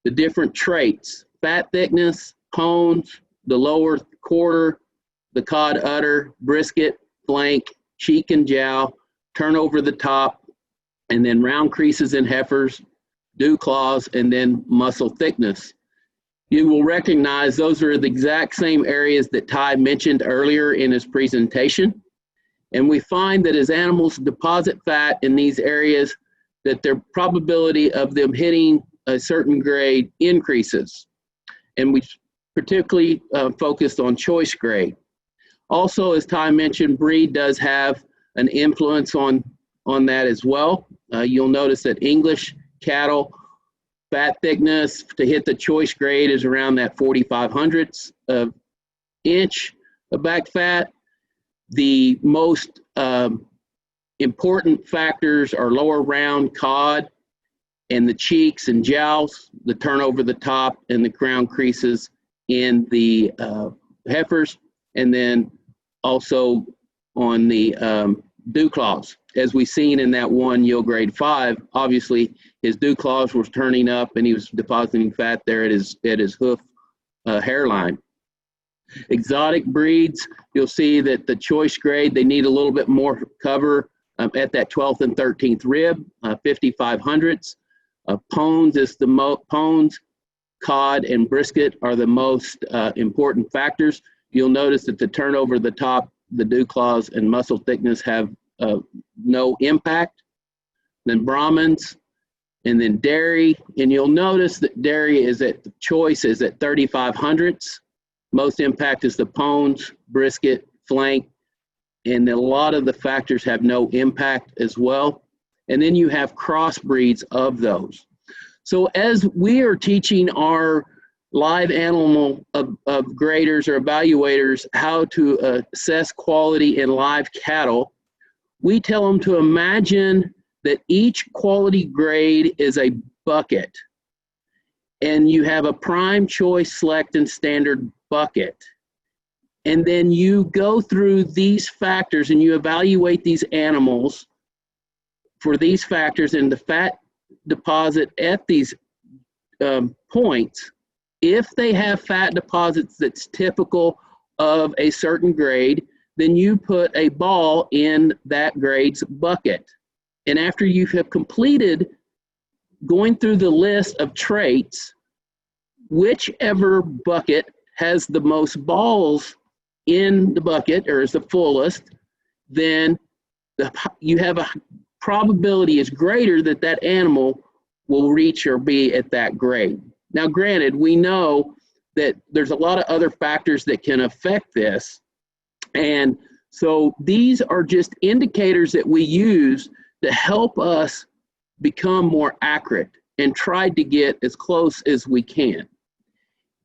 the different traits: fat thickness, pones, the lower quarter, the cod udder, brisket, flank, cheek and jowl, turnover the top, and then round creases in heifers, dew claws, and then muscle thickness. You will recognize those are the exact same areas that Ty mentioned earlier in his presentation. And we find that as animals deposit fat in these areas, that their probability of them hitting a certain grade increases. And we particularly focused on choice grade. Also, as Ty mentioned, breed does have an influence on that as well. You'll notice that English cattle, fat thickness to hit the choice grade is around that 4/500ths of inch of back fat. The most important factors are lower round cod and the cheeks and jowls, the turnover the top, and the crown creases in the heifers, and then also on the dew claws. As we seen in that one yield grade 5, obviously his dew claws was turning up and he was depositing fat there at his hoof hairline. Exotic breeds, you'll see that the choice grade, they need a little bit more cover at that 12th and 13th rib, 5/500ths. Pones is the pones, cod, and brisket are the most important factors. You'll notice that the turnover, the top, the dew claws, and muscle thickness have no impact. Then Brahmins, and then dairy, and you'll notice that dairy is at the choice is at 3/500ths. Most impact is the pones, brisket, flank, and a lot of the factors have no impact as well. And then you have crossbreeds of those. So as we are teaching our live animal graders or evaluators how to assess quality in live cattle, we tell them to imagine that each quality grade is a bucket, and you have a prime, choice, select, and standard bucket. And then you go through these factors and you evaluate these animals for these factors and the fat deposit at these points. If they have fat deposits that's typical of a certain grade, then you put a ball in that grade's bucket. And after you have completed going through the list of traits, whichever bucket has the most balls in the bucket or is the fullest, then you have a probability is greater that that animal will reach or be at that grade. Now, granted, we know that there's a lot of other factors that can affect this. And so these are just indicators that we use to help us become more accurate and try to get as close as we can.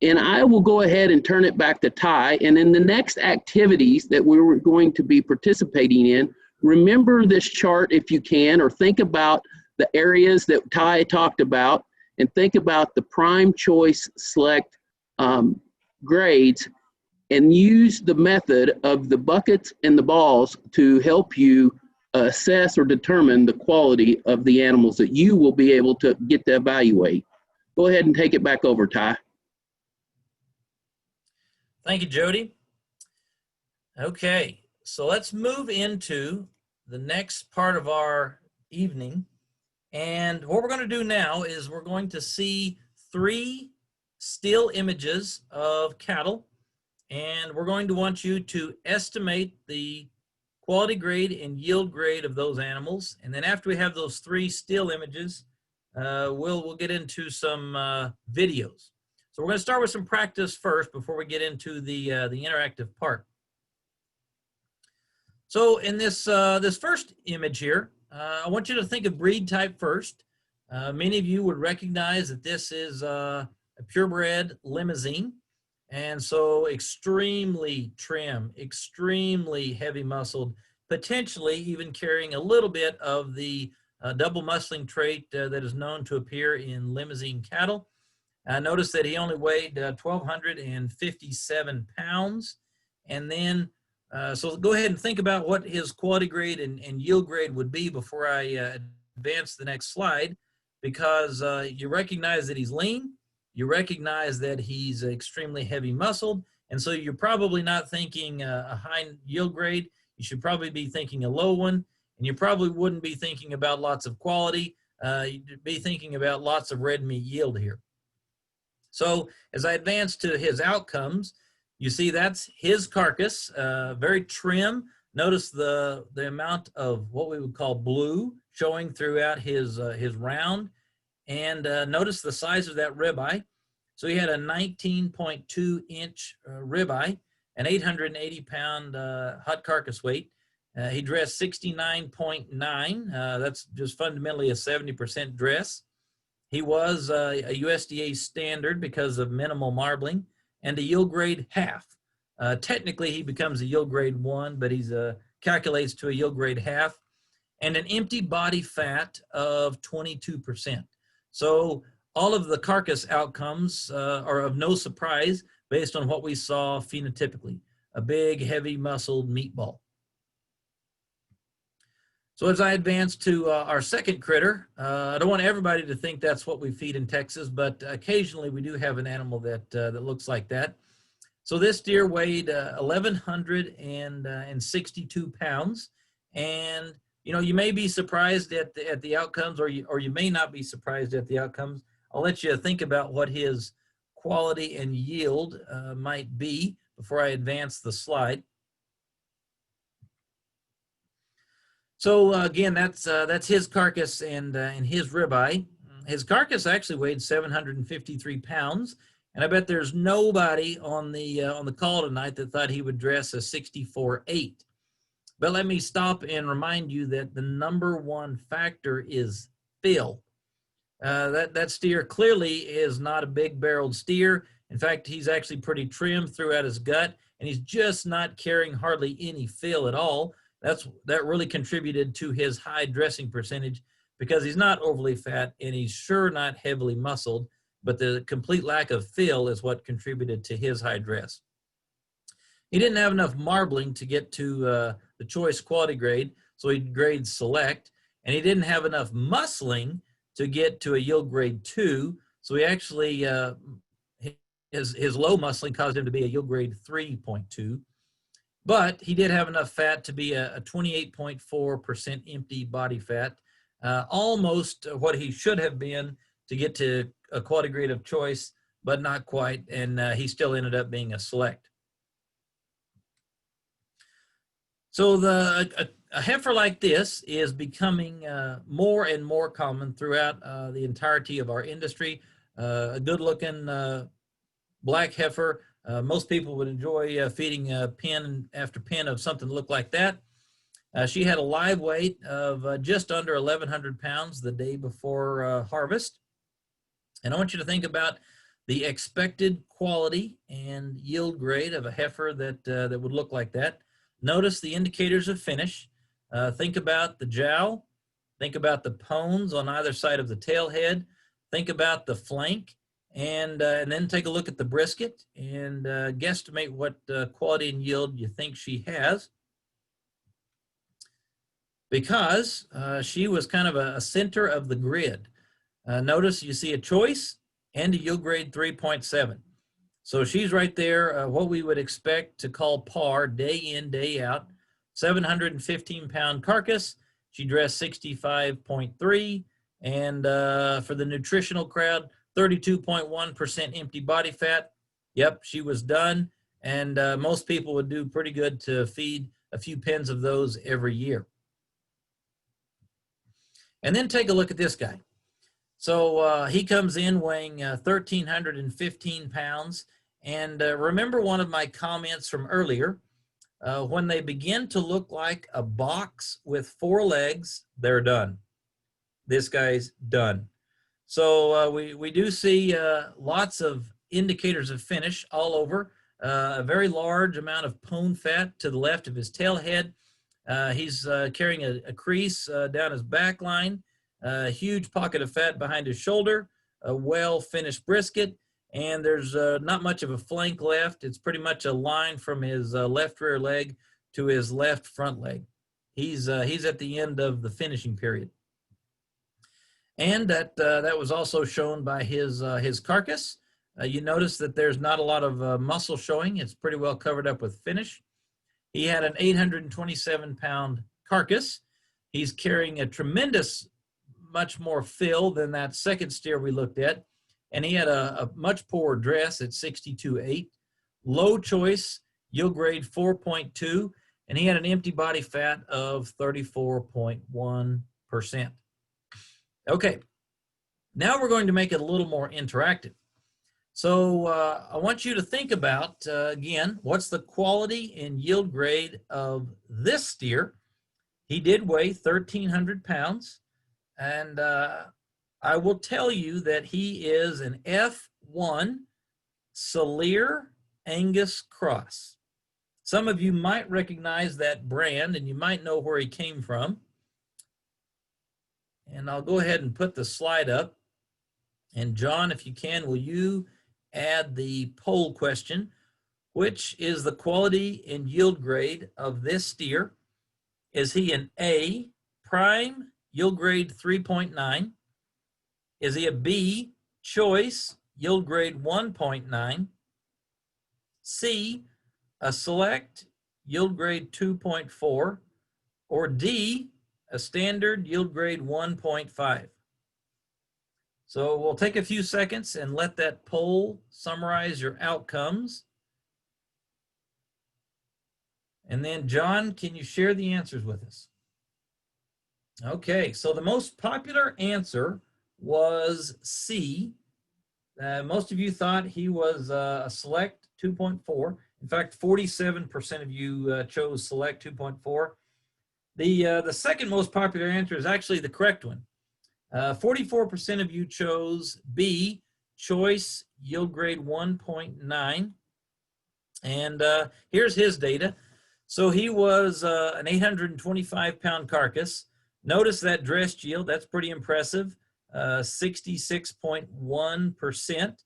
And I will go ahead and turn it back to Ty. And in the next activities that we're going to be participating in, remember this chart if you can, or think about the areas that Ty talked about, and think about the prime, choice, select grades, and use the method of the buckets and the balls to help you assess or determine the quality of the animals that you will be able to get to evaluate. Go ahead and take it back over, Ty. Thank you, Jody. Okay, so let's move into the next part of our evening. And what we're going to do now is we're going to see 3 still images of cattle, and we're going to want you to estimate the quality grade and yield grade of those animals. And then after we have those 3 still images, we'll get into some videos. So we're going to start with some practice first before we get into the interactive part. So in this this first image here, I want you to think of breed type first. Many of you would recognize that this is a purebred Limousin, and so extremely trim, extremely heavy muscled, potentially even carrying a little bit of the double muscling trait that is known to appear in Limousin cattle. Notice that he only weighed 1,257 pounds. And then, so go ahead and think about what his quality grade and yield grade would be before I advance the next slide, because you recognize that he's lean, you recognize that he's extremely heavy muscled, and so you're probably not thinking a high yield grade. You should probably be thinking a low one, and you probably wouldn't be thinking about lots of quality. You'd be thinking about lots of red meat yield here. So as I advance to his outcomes, you see that's his carcass, very trim. Notice the amount of what we would call blue showing throughout his round, and notice the size of that ribeye. So he had a 19.2 inch ribeye, an 880 pound hot carcass weight. He dressed 69.9. That's just fundamentally a 70% dress. He was a USDA standard because of minimal marbling, and a yield grade half. Technically, he becomes a yield grade 1, but he's calculates to a yield grade half, and an empty body fat of 22%. So all of the carcass outcomes are of no surprise based on what we saw phenotypically, a big, heavy muscled meatball. So as I advance to our second critter, I don't want everybody to think that's what we feed in Texas, but occasionally we do have an animal that looks like that. So this deer weighed 1,162 pounds, and you may be surprised at the outcomes, or you may not be surprised at the outcomes. I'll let you think about what his quality and yield might be before I advance the slide. So again, that's his carcass and his ribeye. His carcass actually weighed 753 pounds, and I bet there's nobody on the call tonight that thought he would dress a 64.8. But let me stop and remind you that the #1 factor is fill. That steer clearly is not a big barreled steer. In fact, he's actually pretty trim throughout his gut, and he's just not carrying hardly any fill at all. That really contributed to his high dressing percentage, because he's not overly fat and he's sure not heavily muscled, but the complete lack of fill is what contributed to his high dress. He didn't have enough marbling to get to the choice quality grade, so he grades select, and he didn't have enough muscling to get to a yield grade 2, so he actually, his low muscling caused him to be a yield grade 3.2. But he did have enough fat to be a 28.4% empty body fat, almost what he should have been to get to a quality grade of choice, but not quite, and he still ended up being a select. So a heifer like this is becoming more and more common throughout the entirety of our industry. A good-looking black heifer. Most people would enjoy feeding pen after pen of something that looked like that. She had a live weight of just under 1,100 pounds the day before harvest. And I want you to think about the expected quality and yield grade of a heifer that would look like that. Notice the indicators of finish. Think about the jowl. Think about the pones on either side of the tail head. Think about the flank. And then take a look at the brisket and guesstimate what quality and yield you think she has, because she was kind of a center of the grid. Notice you see a choice and a yield grade 3.7. So she's right there, what we would expect to call par day in, day out. 715-pound carcass. She dressed 65.3. And for the nutritional crowd, 32.1% empty body fat. Yep, she was done. And most people would do pretty good to feed a few pens of those every year. And then take a look at this guy. So he comes in weighing 1,315 pounds. And remember one of my comments from earlier, when they begin to look like a box with 4 legs, they're done. This guy's done. So we do see lots of indicators of finish all over. A very large amount of pone fat to the left of his tail head. He's carrying a crease down his back line, a huge pocket of fat behind his shoulder, a well-finished brisket, and there's not much of a flank left. It's pretty much a line from his left rear leg to his left front leg. He's at the end of the finishing period. And that was also shown by his carcass. You notice that there's not a lot of muscle showing. It's pretty well covered up with finish. He had an 827-pound carcass. He's carrying a tremendous, much more fill than that second steer we looked at. And he had a much poorer dress at 62.8. Low choice, yield grade 4.2. And he had an empty body fat of 34.1%. Okay, now we're going to make it a little more interactive. So I want you to think about, again, what's the quality and yield grade of this steer. He did weigh 1,300 pounds, and I will tell you that he is an F1 Salier Angus cross. Some of you might recognize that brand, and you might know where he came from. And I'll go ahead and put the slide up. And John, if you can, will you add the poll question? Which is the quality and yield grade of this steer? Is he an A, prime, yield grade 3.9? Is he a B, choice, yield grade 1.9? C, a select, yield grade 2.4? Or D, a standard, yield grade 1.5. So we'll take a few seconds and let that poll summarize your outcomes. And then John, can you share the answers with us? Okay, so the most popular answer was C. Most of you thought he was a select 2.4. In fact, 47% of you chose select 2.4. The second most popular answer is actually the correct one. 44% of you chose B, choice, yield grade 1.9. And here's his data. So he was an 825-pound carcass. Notice that dressed yield, that's pretty impressive, 66.1%.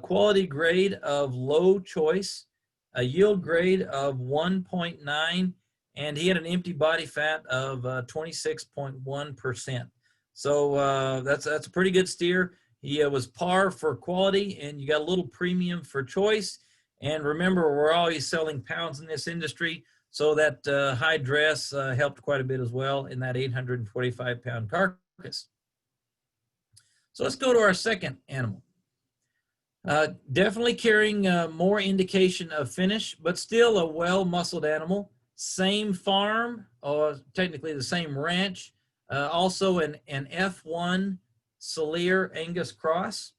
Quality grade of low choice, a yield grade of 1.9, and he had an empty body fat of 26.1%. So that's a pretty good steer. He was par for quality, and you got a little premium for choice. And remember, we're always selling pounds in this industry, so that high dress helped quite a bit as well in that 845-pound carcass. So let's go to our second animal. Definitely carrying more indication of finish, but still a well-muscled animal. Same farm, or technically the same ranch. Also an F1 Salier Angus cross,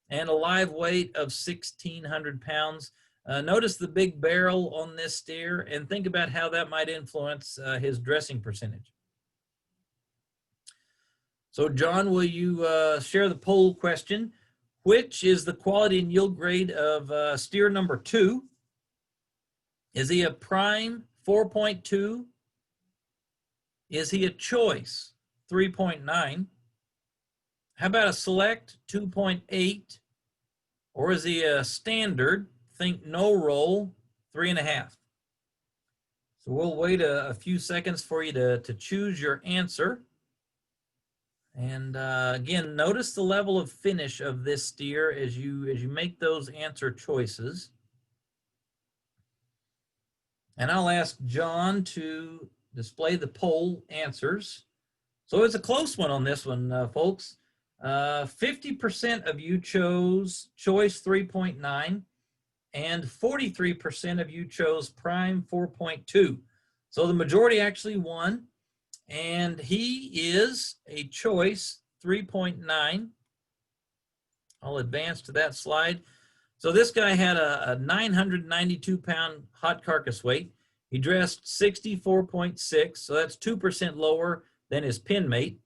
and a live weight of 1,600 pounds. Notice the big barrel on this steer, and think about how that might influence his dressing percentage. So John, will you share the poll question? Which is the quality and yield grade of steer number 2? Is he a prime 4.2? Is he a choice 3.9? How about a select 2.8? Or is he a standard, think no roll, 3.5? So we'll wait a few seconds for you to choose your answer. And again, notice the level of finish of this steer as you make those answer choices. And I'll ask John to display the poll answers. So it's a close one on this one, folks. 50% of you chose choice 3.9, and 43% of you chose prime 4.2. So the majority actually won, and he is a choice 3.9. I'll advance to that slide. So this guy had a 992-pound hot carcass weight. He dressed 64.6, so that's 2% lower than his pin mate.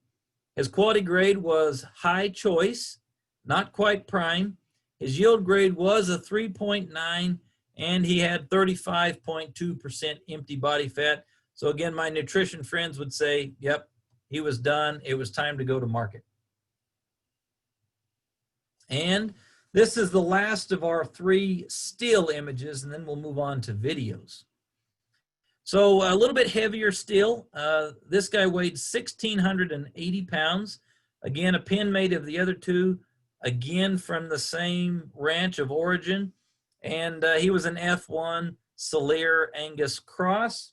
His quality grade was high choice, not quite prime. His yield grade was a 3.9, and he had 35.2% empty body fat. So again, my nutrition friends would say, yep, he was done. It was time to go to market. And this is the last of our 3 still images, and then we'll move on to videos. So a little bit heavier still. This guy weighed 1,680 pounds. Again, a pin mate of the other 2, again from the same ranch of origin. And he was an F1 Salier Angus cross.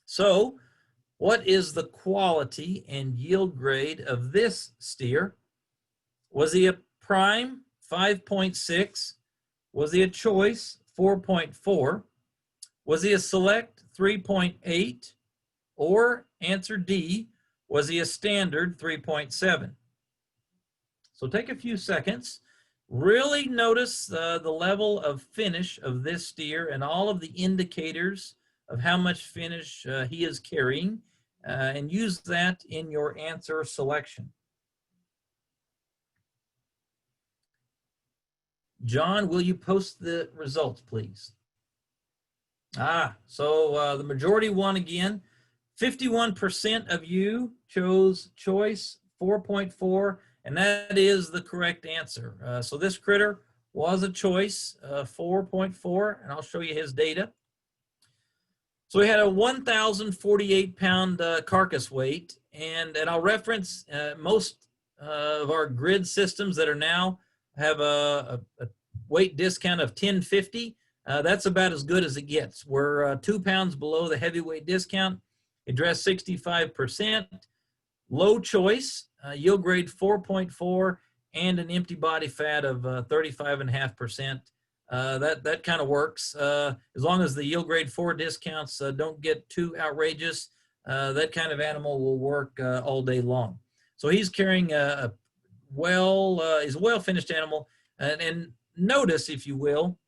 So what is the quality and yield grade of this steer? Was he a prime, 5.6? Was he a choice, 4.4? Was he a select, 3.8? Or answer D, was he a standard, 3.7? So take a few seconds. Really notice the level of finish of this steer and all of the indicators of how much finish he is carrying, and use that in your answer selection. John, will you post the results, please? So the majority won again. 51% of you chose choice 4.4, and that is the correct answer. So this critter was a choice 4.4, and I'll show you his data. So he had a 1,048-pound carcass weight, and I'll reference most of our grid systems that are now have a weight discount of 1050. That's about as good as it gets. We're 2 pounds below the heavyweight discount. It dressed 65%, low choice, yield grade 4.4, and an empty body fat of 35.5%. That kind of works. As long as the yield grade 4 discounts don't get too outrageous, that kind of animal will work all day long. So he's carrying he's a well-finished animal. And notice, if you will,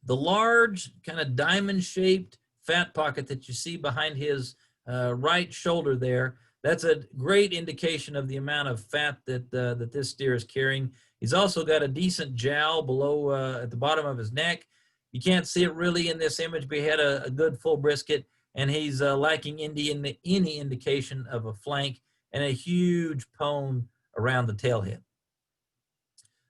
the large kind of diamond-shaped fat pocket that you see behind his right shoulder there. That's a great indication of the amount of fat that, that this steer is carrying. He's also got a decent jowl below at the bottom of his neck. You can't see it really in this image, but he had a good full brisket, and he's lacking any indication of a flank and a huge pone around the tail head.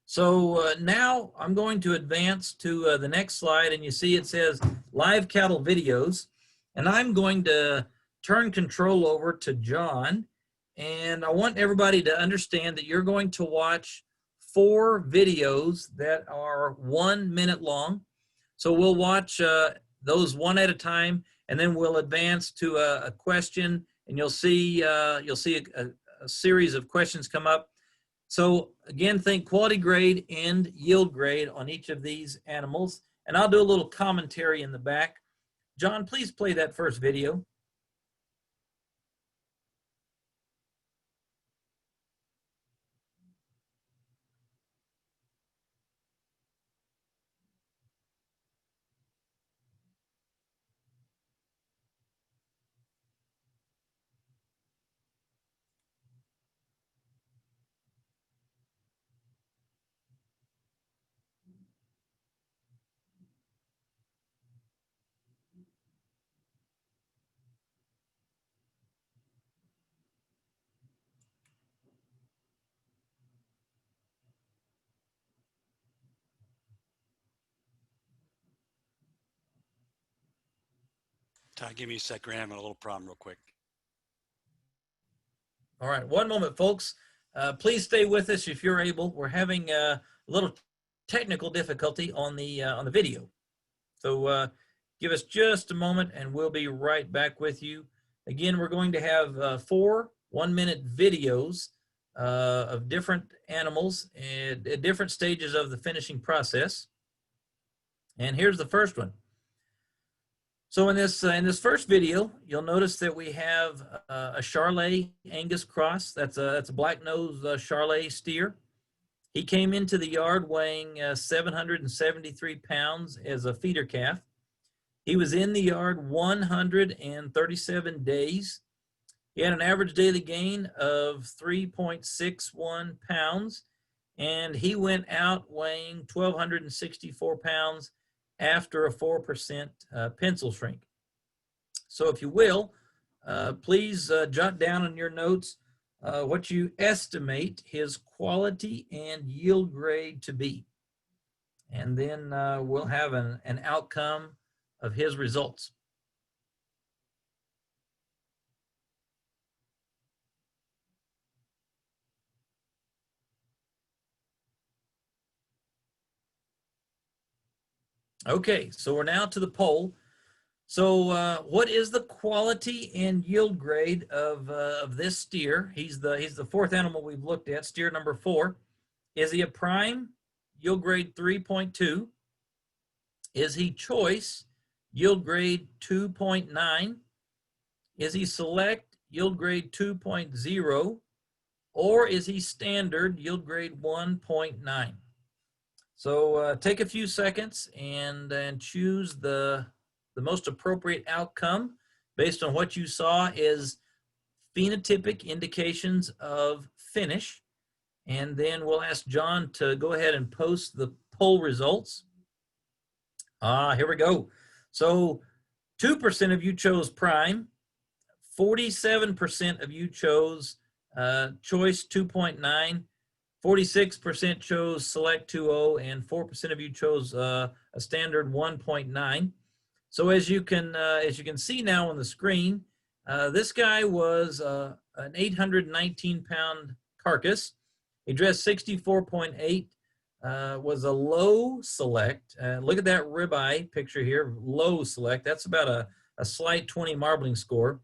So now I'm going to advance to the next slide, and you see it says live cattle videos, and I'm going to turn control over to John, and I want everybody to understand that you're going to watch 4 videos that are 1 minute long. So we'll watch those one at a time, and then we'll advance to a question, and you'll see a series of questions come up. So again, think quality grade and yield grade on each of these animals, and I'll do a little commentary in the back. John, please play that first video. Ty, give me a sec, Graham. I'm having a little problem real quick. All right, one moment, folks. Please stay with us if you're able. We're having a little technical difficulty on the video. So give us just a moment and we'll be right back with you. Again, we're going to have 4 1-minute videos of different animals at different stages of the finishing process. And here's the first one. So in this first video, you'll notice that we have a Charolais Angus cross. That's a black-nosed Charolais steer. He came into the yard weighing 773 pounds as a feeder calf. He was in the yard 137 days. He had an average daily gain of 3.61 pounds, and he went out weighing 1,264 pounds after a 4% pencil shrink. So if you will, please jot down in your notes what you estimate his quality and yield grade to be. And then we'll have an outcome of his results. Okay, so we're now to the poll. So what is the quality and yield grade of this steer? He's the 4th animal we've looked at, steer number 4. Is he a prime? Yield grade 3.2. Is he choice? Yield grade 2.9. Is he select? Yield grade 2.0. Or is he standard? Yield grade 1.9. So take a few seconds and choose the most appropriate outcome based on what you saw is phenotypic indications of finish. And then we'll ask John to go ahead and post the poll results. Here we go. So 2% of you chose prime, 47% of you chose choice 2.9, 46% chose select 2.0, and 4% of you chose a standard 1.9. So as you can see now on the screen, this guy was an 819-pound carcass. He dressed 64.8, was a low select. Look at that ribeye picture here, low select. That's about a slight 20 marbling score.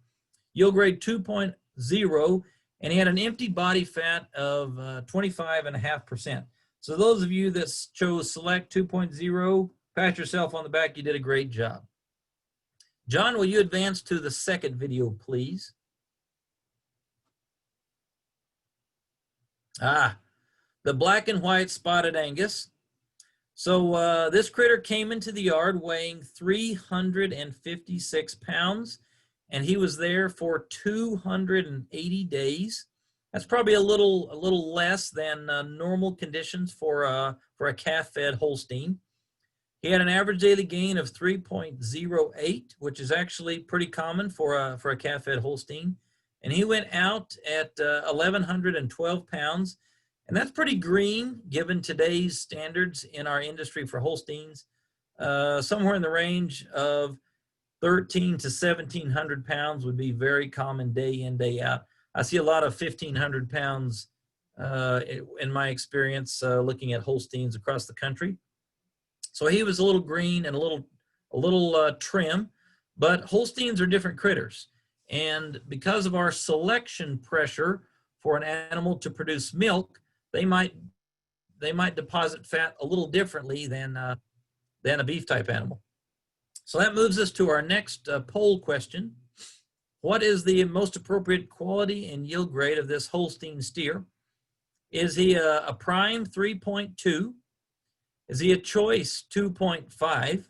Yield grade 2.0, and he had an empty body fat of 25.5%. So those of you that chose select 2.0, pat yourself on the back, you did a great job. John, will you advance to the second video, please? The black and white spotted Angus. So this critter came into the yard weighing 356 pounds. and he was there for 280 days. That's probably a little less than normal conditions for a calf-fed Holstein. He had an average daily gain of 3.08, which is actually pretty common for a calf-fed Holstein. And he went out at 1,112 pounds, and that's pretty green given today's standards in our industry for Holsteins. Somewhere in the range of 1,300 to 1,700 pounds would be very common day in, day out. I see a lot of 1,500 pounds in my experience looking at Holsteins across the country. So he was a little green and a little trim, but Holsteins are different critters. And because of our selection pressure for an animal to produce milk, they might deposit fat a little differently than a beef type animal. So that moves us to our next poll question. What is the most appropriate quality and yield grade of this Holstein steer? Is he a prime 3.2? Is he a choice 2.5?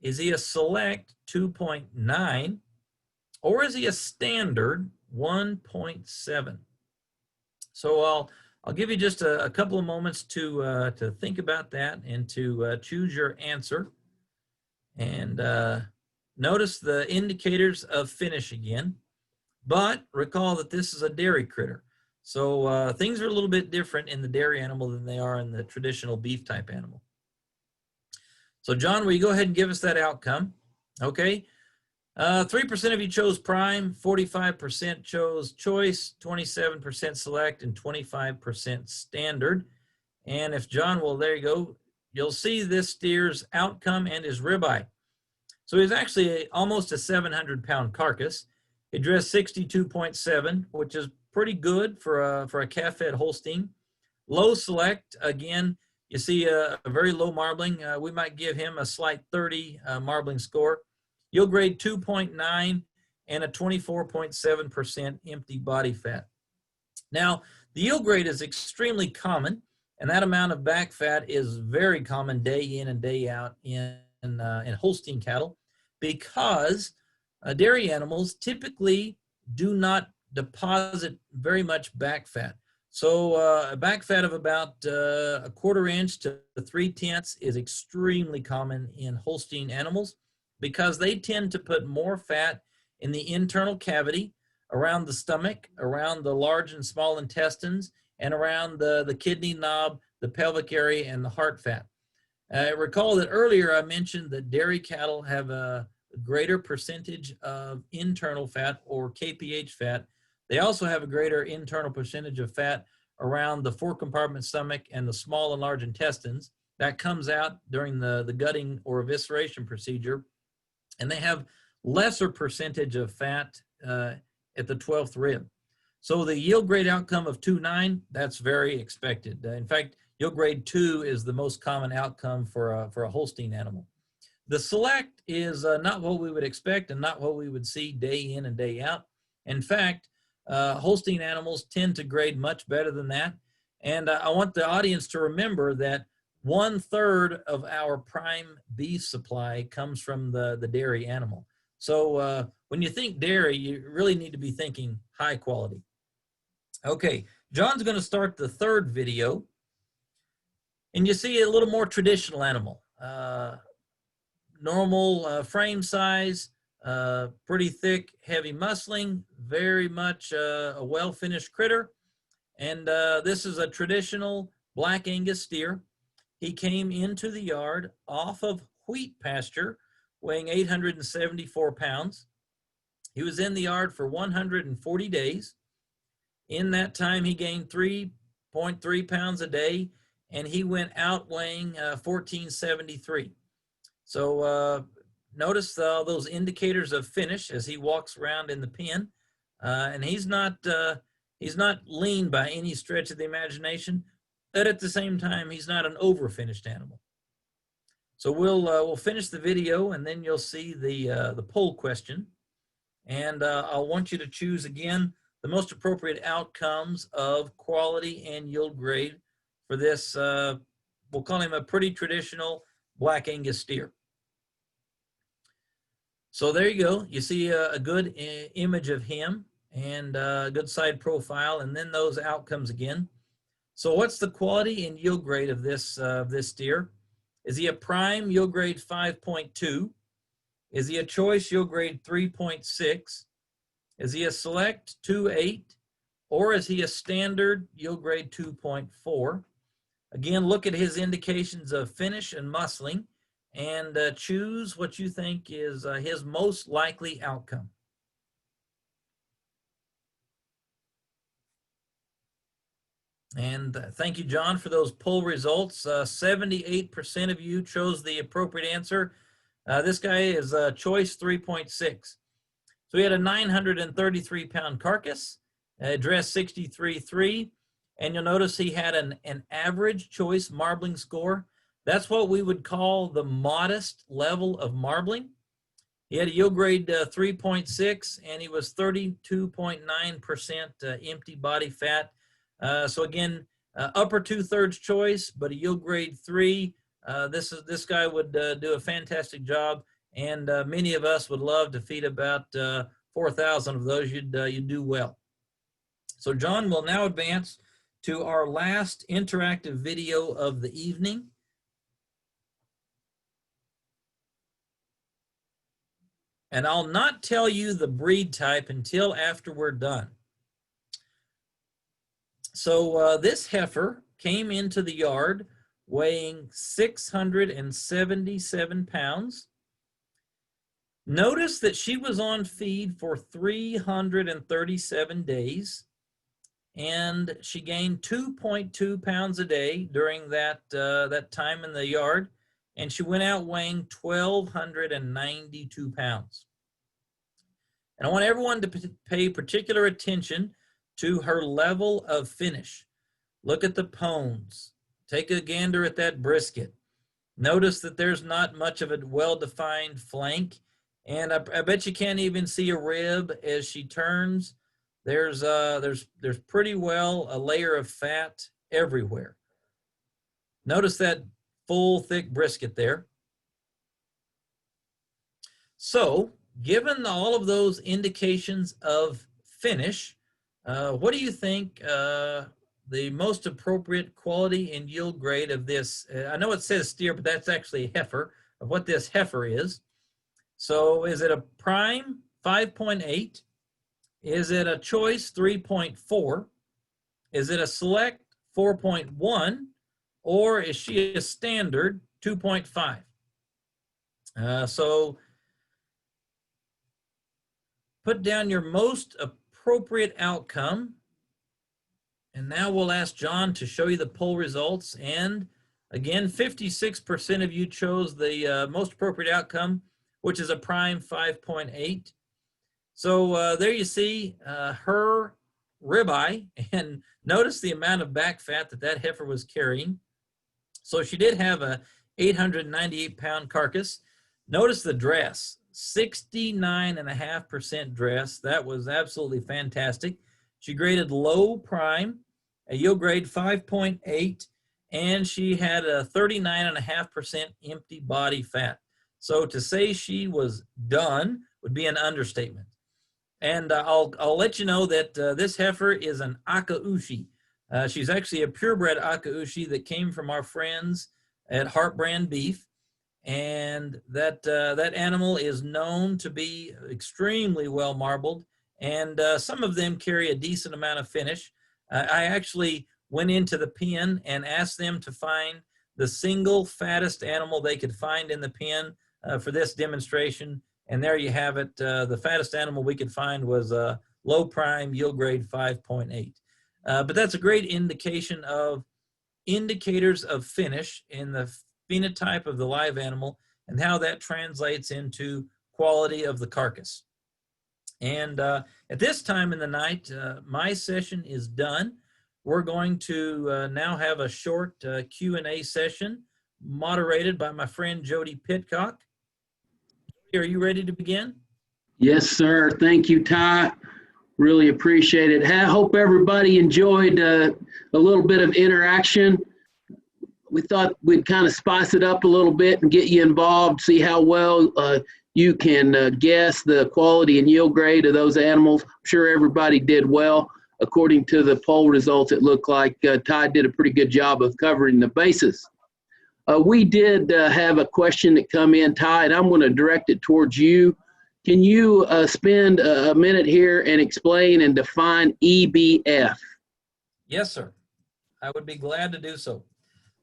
Is he a select 2.9? Or is he a standard 1.7? So I'll give you just a couple of moments to think about that and to choose your answer. And notice the indicators of finish again, but recall that this is a dairy critter. So things are a little bit different in the dairy animal than they are in the traditional beef type animal. So John, will you go ahead and give us that outcome? Okay. 3% of you chose prime, 45% chose choice, 27% select, and 25% standard. And if John will, there you go, you'll see this steer's outcome and his ribeye. So he's actually almost a 700-pound carcass. He dressed 62.7, which is pretty good for a calf-fed Holstein. Low select, again, you see a very low marbling. We might give him a slight 30 marbling score. Yield grade 2.9 and a 24.7% empty body fat. Now, the yield grade is extremely common, and that amount of back fat is very common day in and day out in Holstein cattle, because dairy animals typically do not deposit very much back fat. So a back fat of about 1/4 inch to 3/10 is extremely common in Holstein animals, because they tend to put more fat in the internal cavity, around the stomach, around the large and small intestines, and around the kidney knob, the pelvic area, and the heart fat. Recall that earlier I mentioned that dairy cattle have a greater percentage of internal fat, or KPH fat. They also have a greater internal percentage of fat around the 4-compartment stomach and the small and large intestines. That comes out during the gutting or evisceration procedure. And they have lesser percentage of fat at the 12th rib. So the yield grade outcome of 2.9, that's very expected. In fact, yield grade 2 is the most common outcome for a Holstein animal. The select is not what we would expect and not what we would see day in and day out. In fact, Holstein animals tend to grade much better than that. And I want the audience to remember that 1/3 of our prime beef supply comes from the dairy animal. So when you think dairy, you really need to be thinking high quality. Okay, John's going to start the third video. And you see a little more traditional animal. Normal frame size, pretty thick, heavy muscling, very much a well-finished critter. And this is a traditional Black Angus steer. He came into the yard off of wheat pasture, weighing 874 pounds. He was in the yard for 140 days. In that time, he gained 3.3 pounds a day, and he went out weighing 1473. So notice those indicators of finish as he walks around in the pen, and he's not lean by any stretch of the imagination, but at the same time, he's not an over-finished animal. So we'll finish the video, and then you'll see the poll question, and I'll want you to choose again the most appropriate outcomes of quality and yield grade for this. We'll call him a pretty traditional Black Angus steer. So there you go. You see a good image of him and a good side profile, and then those outcomes again. So what's the quality and yield grade of this steer? Is he a prime yield grade 5.2? Is he a choice yield grade 3.6? Is he a select 2.8? Or is he a standard yield grade 2.4? Again, look at his indications of finish and muscling and choose what you think is his most likely outcome. And thank you, John, for those poll results. 78% of you chose the appropriate answer. This guy is choice 3.6. So he had a 933-pound carcass, dressed 63.3, and you'll notice he had an average choice marbling score. That's what we would call the modest level of marbling. He had a yield grade 3.6, and he was 32.9% empty body fat. So again, upper 2/3 choice, but a yield grade 3. This guy would do a fantastic job, and many of us would love to feed about 4,000 of those. You'd do well. So John will now advance to our last interactive video of the evening. And I'll not tell you the breed type until after we're done. So this heifer came into the yard weighing 677 pounds. Notice that she was on feed for 337 days, and she gained 2.2 pounds a day during that time in the yard, and she went out weighing 1,292 pounds. And I want everyone to pay particular attention to her level of finish. Look at the pones. Take a gander at that brisket. Notice that there's not much of a well-defined flank, and I bet you can't even see a rib as she turns. There's pretty well a layer of fat everywhere. Notice that full, thick brisket there. So, given all of those indications of finish, what do you think the most appropriate quality and yield grade of this? I know it says steer, but that's actually a heifer, of what this heifer is. So is it a prime 5.8? Is it a choice 3.4? Is it a select 4.1? Or is she a standard 2.5? So put down your most appropriate outcome. And now we'll ask John to show you the poll results. And again, 56% of you chose the most appropriate outcome, which is a prime 5.8. So there you see her ribeye, and notice the amount of back fat that heifer was carrying. So she did have a 898-pound carcass. Notice the dress, 69.5% dress. That was absolutely fantastic. She graded low prime, a yield grade 5.8, and she had a 39.5% empty body fat. So to say she was done would be an understatement. And I'll let you know that this heifer is an Akaushi. She's actually a purebred Akaushi that came from our friends at Heart Brand Beef. And that animal is known to be extremely well marbled, and some of them carry a decent amount of finish. I actually went into the pen and asked them to find the single fattest animal they could find in the pen for this demonstration, and there you have it. The fattest animal we could find was a low prime yield grade 5.8. But that's a great indication of indicators of finish in the phenotype of the live animal and how that translates into quality of the carcass. And at this time in the night, my session is done. We're going to now have a short Q&A session moderated by my friend Jodie Pitcock. Are you ready to begin? Yes, sir. Thank you, Ty. Really appreciate it. I hope everybody enjoyed a little bit of interaction. We thought we'd kind of spice it up a little bit and get you involved, see how well you can guess the quality and yield grade of those animals. I'm sure everybody did well. According to the poll results, it looked like Ty did a pretty good job of covering the bases. We did have a question that come in, Ty, and I'm going to direct it towards you. Can you spend a minute here and explain and define EBF? Yes, sir. I would be glad to do so.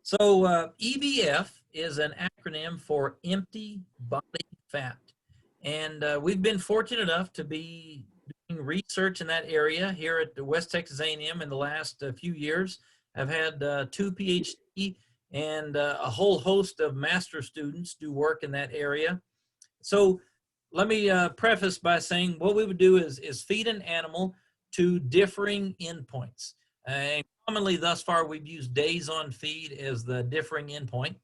So EBF is an acronym for empty body fat. And we've been fortunate enough to be doing research in that area here at the West Texas A&M in the last few years. I've had 2 PhD and a whole host of master students do work in that area. So let me preface by saying what we would do is feed an animal to differing endpoints. And commonly thus far we've used days on feed as the differing endpoint.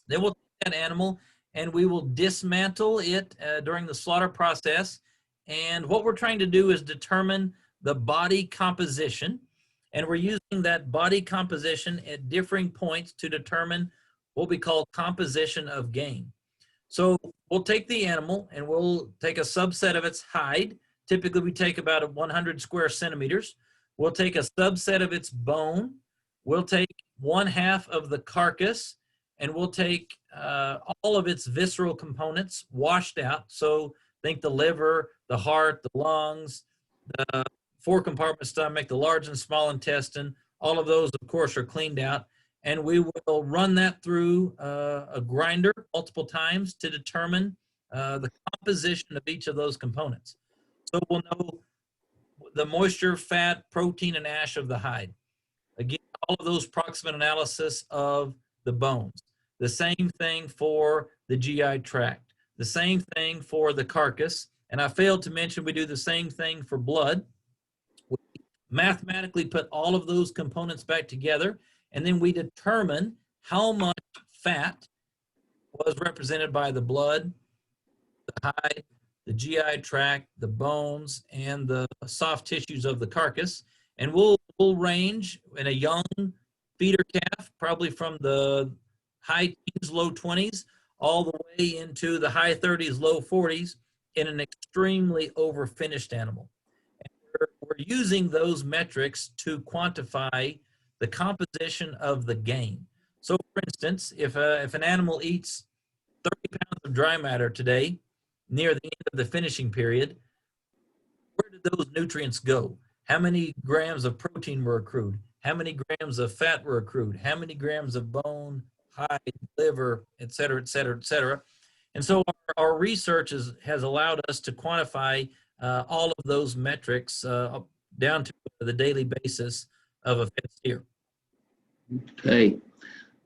Then we'll take that animal and we will dismantle it during the slaughter process. And what we're trying to do is determine the body composition. And we're using that body composition at differing points to determine what we call composition of gain. So we'll take the animal and we'll take a subset of its hide. Typically we take about 100 square centimeters. We'll take a subset of its bone. We'll take 1/2 of the carcass, and we'll take all of its visceral components washed out. So think the liver, the heart, the lungs, the 4-compartment stomach, the large and small intestine. All of those, of course, are cleaned out. And we will run that through a grinder multiple times to determine the composition of each of those components. So we'll know the moisture, fat, protein, and ash of the hide. Again, all of those proximate analysis of the bones. The same thing for the GI tract. The same thing for the carcass. And I failed to mention we do the same thing for blood. We mathematically put all of those components back together, and then we determine how much fat was represented by the blood, the hide, the GI tract, the bones, and the soft tissues of the carcass. And we'll range in a young feeder calf, probably from the high teens, low 20s, all the way into the high 30s, low 40s in an extremely overfinished animal. And we're using those metrics to quantify the composition of the gain. So for instance, if an animal eats 30 pounds of dry matter today, near the end of the finishing period, where did those nutrients go? How many grams of protein were accrued? How many grams of fat were accrued? How many grams of bone, hide, liver, et cetera, et cetera, et cetera. And so our research has allowed us to quantify all of those metrics down to the daily basis of a fed steer. Okay.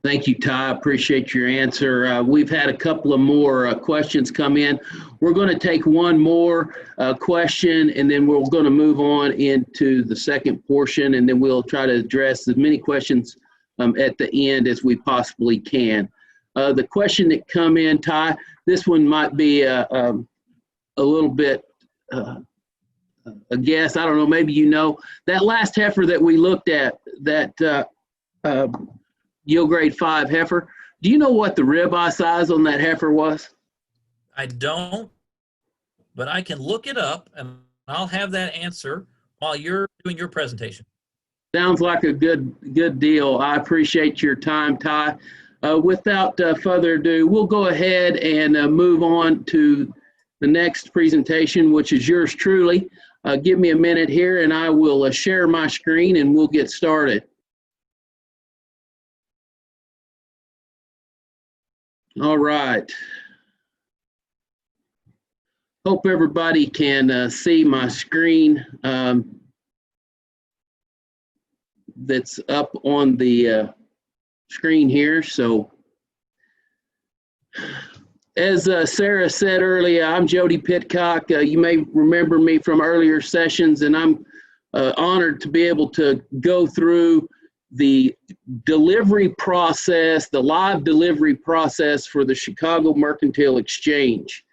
Thank you, Ty. Appreciate your answer. We've had a couple of more questions come in. We're going to take one more question, and then we're going to move on into the second portion, and then we'll try to address as many questions at the end as we possibly can. The question that come in, Ty, this one might be a little bit a guess. I don't know. Maybe you know. That last heifer that we looked at, that yield grade 5 heifer. Do you know what the ribeye size on that heifer was? I don't, but I can look it up and I'll have that answer while you're doing your presentation. Sounds like a good deal. I appreciate your time, Ty. Without further ado, we'll go ahead and move on to the next presentation, which is yours truly. Give me a minute here and I will share my screen and we'll get started. All right. Hope everybody can see my screen that's up on the screen here. So as Sarah said earlier, I'm Jodie Pitcock. You may remember me from earlier sessions, and I'm honored to be able to go through the delivery process, the live delivery process for the Chicago Mercantile Exchange.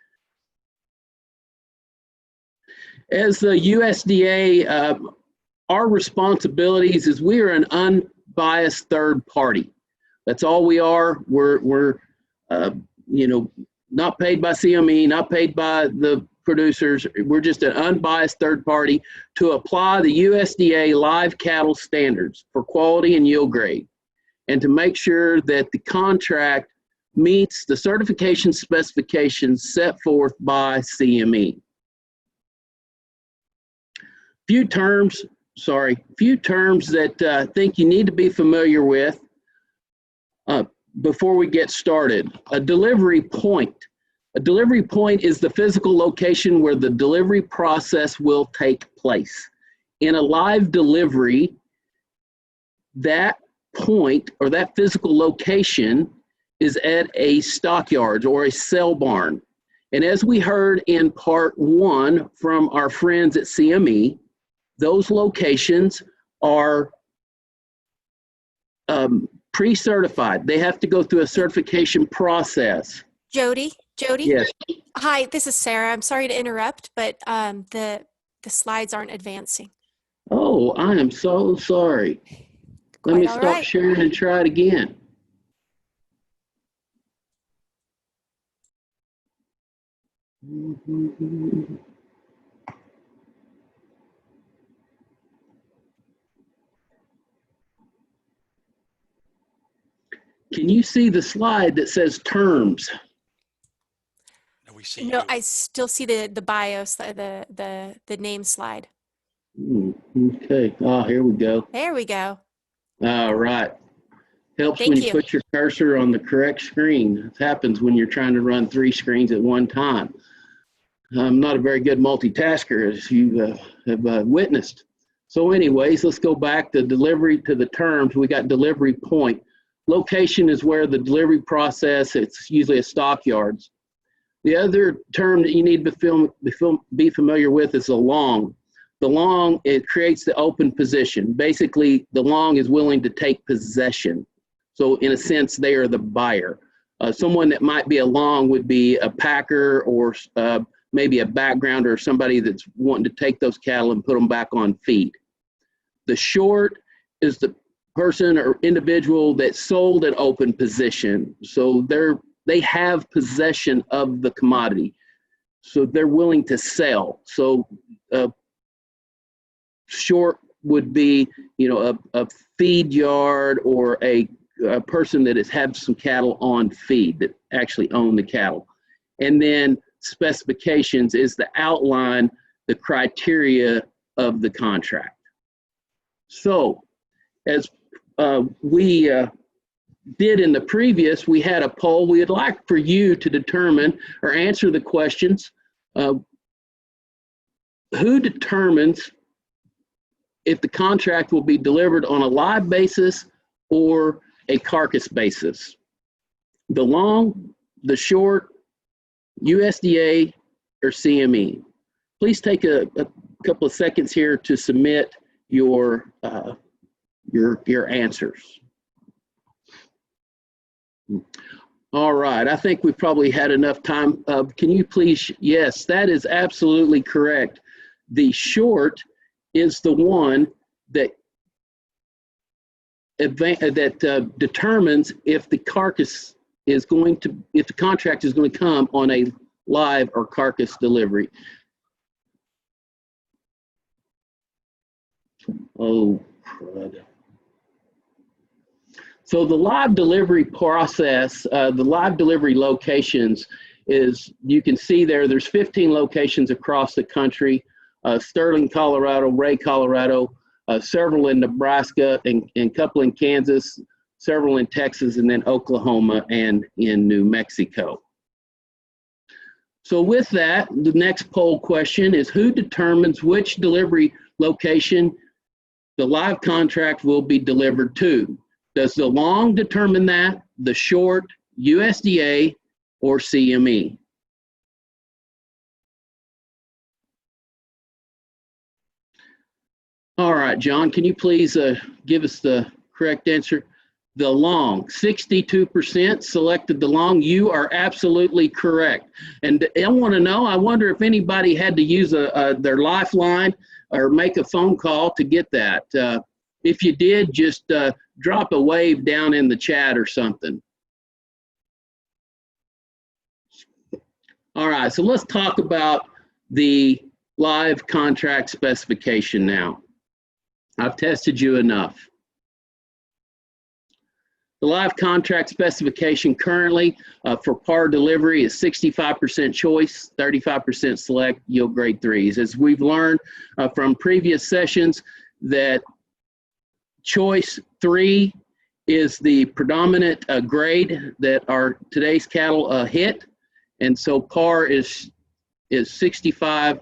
As the USDA, our responsibilities is we are an unbiased third party. That's all we are. We're you know, not paid by CME, not paid by the producers. We're just an unbiased third party to apply the USDA live cattle standards for quality and yield grade, and to make sure that the contract meets the certification specifications set forth by CME. Few terms that I think you need to be familiar with before we get started. A delivery point. A delivery point is the physical location where the delivery process will take place. In a live delivery, that point or that physical location is at a stockyards or a sale barn. And as we heard in part 1 from our friends at CME, those locations are pre-certified. They have to go through a certification process. Jodie? Yes. Hi, this is Sarah. I'm sorry to interrupt, but the slides aren't advancing. Oh, I am so sorry. Let me stop sharing and try it again. Can you see the slide that says terms? No, we see No, you. I still see the bios, the name slide. Okay. Oh, here we go. There we go. All right. Helps Thank when you you. put your cursor on the correct screen. It happens when you're trying to run 3 screens at one time. I'm not a very good multitasker, as you have witnessed. So anyways, let's go back to delivery to the terms. We got delivery point. Location is where the delivery process, it's usually a stockyards. The other term that you need to be familiar with is the long. The long, it creates the open position. Basically, the long is willing to take possession. So in a sense, they are the buyer. Someone that might be a long would be a packer or maybe a backgrounder or somebody that's wanting to take those cattle and put them back on feed. The short is the person or individual that sold an open position. So they have possession of the commodity. So they're willing to sell. So short would be, a feed yard or a person that has had some cattle on feed that actually own the cattle. And then specifications is the outline, the criteria of the contract. So as we did in the previous, we had a poll. We would like for you to determine or answer the questions. Who determines if the contract will be delivered on a live basis or a carcass basis? The long, the short, USDA, or CME? Please take a couple of seconds here to submit your answers. All right, I think we've probably had enough time. Can you please, yes, that is absolutely correct. The short is the one that determines if the carcass is going to, if the contract is going to come on a live or carcass delivery. Oh, crud. So the live delivery process, the live delivery locations is, you can see there's 15 locations across the country, Sterling, Colorado, Ray, Colorado, several in Nebraska and a couple in Kansas, several in Texas, and then Oklahoma and in New Mexico. So with that, the next poll question is, who determines which delivery location the live contract will be delivered to? Does the long determine that, the short, USDA, or CME? All right, John, can you please give us the correct answer? The long, 62% selected the long. You are absolutely correct. And I want to know, I wonder if anybody had to use their lifeline or make a phone call to get that. If you did, just drop a wave down in the chat or something. All right, so let's talk about the live contract specification now. I've tested you enough. The live contract specification currently for par delivery is 65% choice, 35% select, yield grade 3s. As we've learned from previous sessions, that choice 3 is the predominant grade that our today's cattle hit, and so par is 65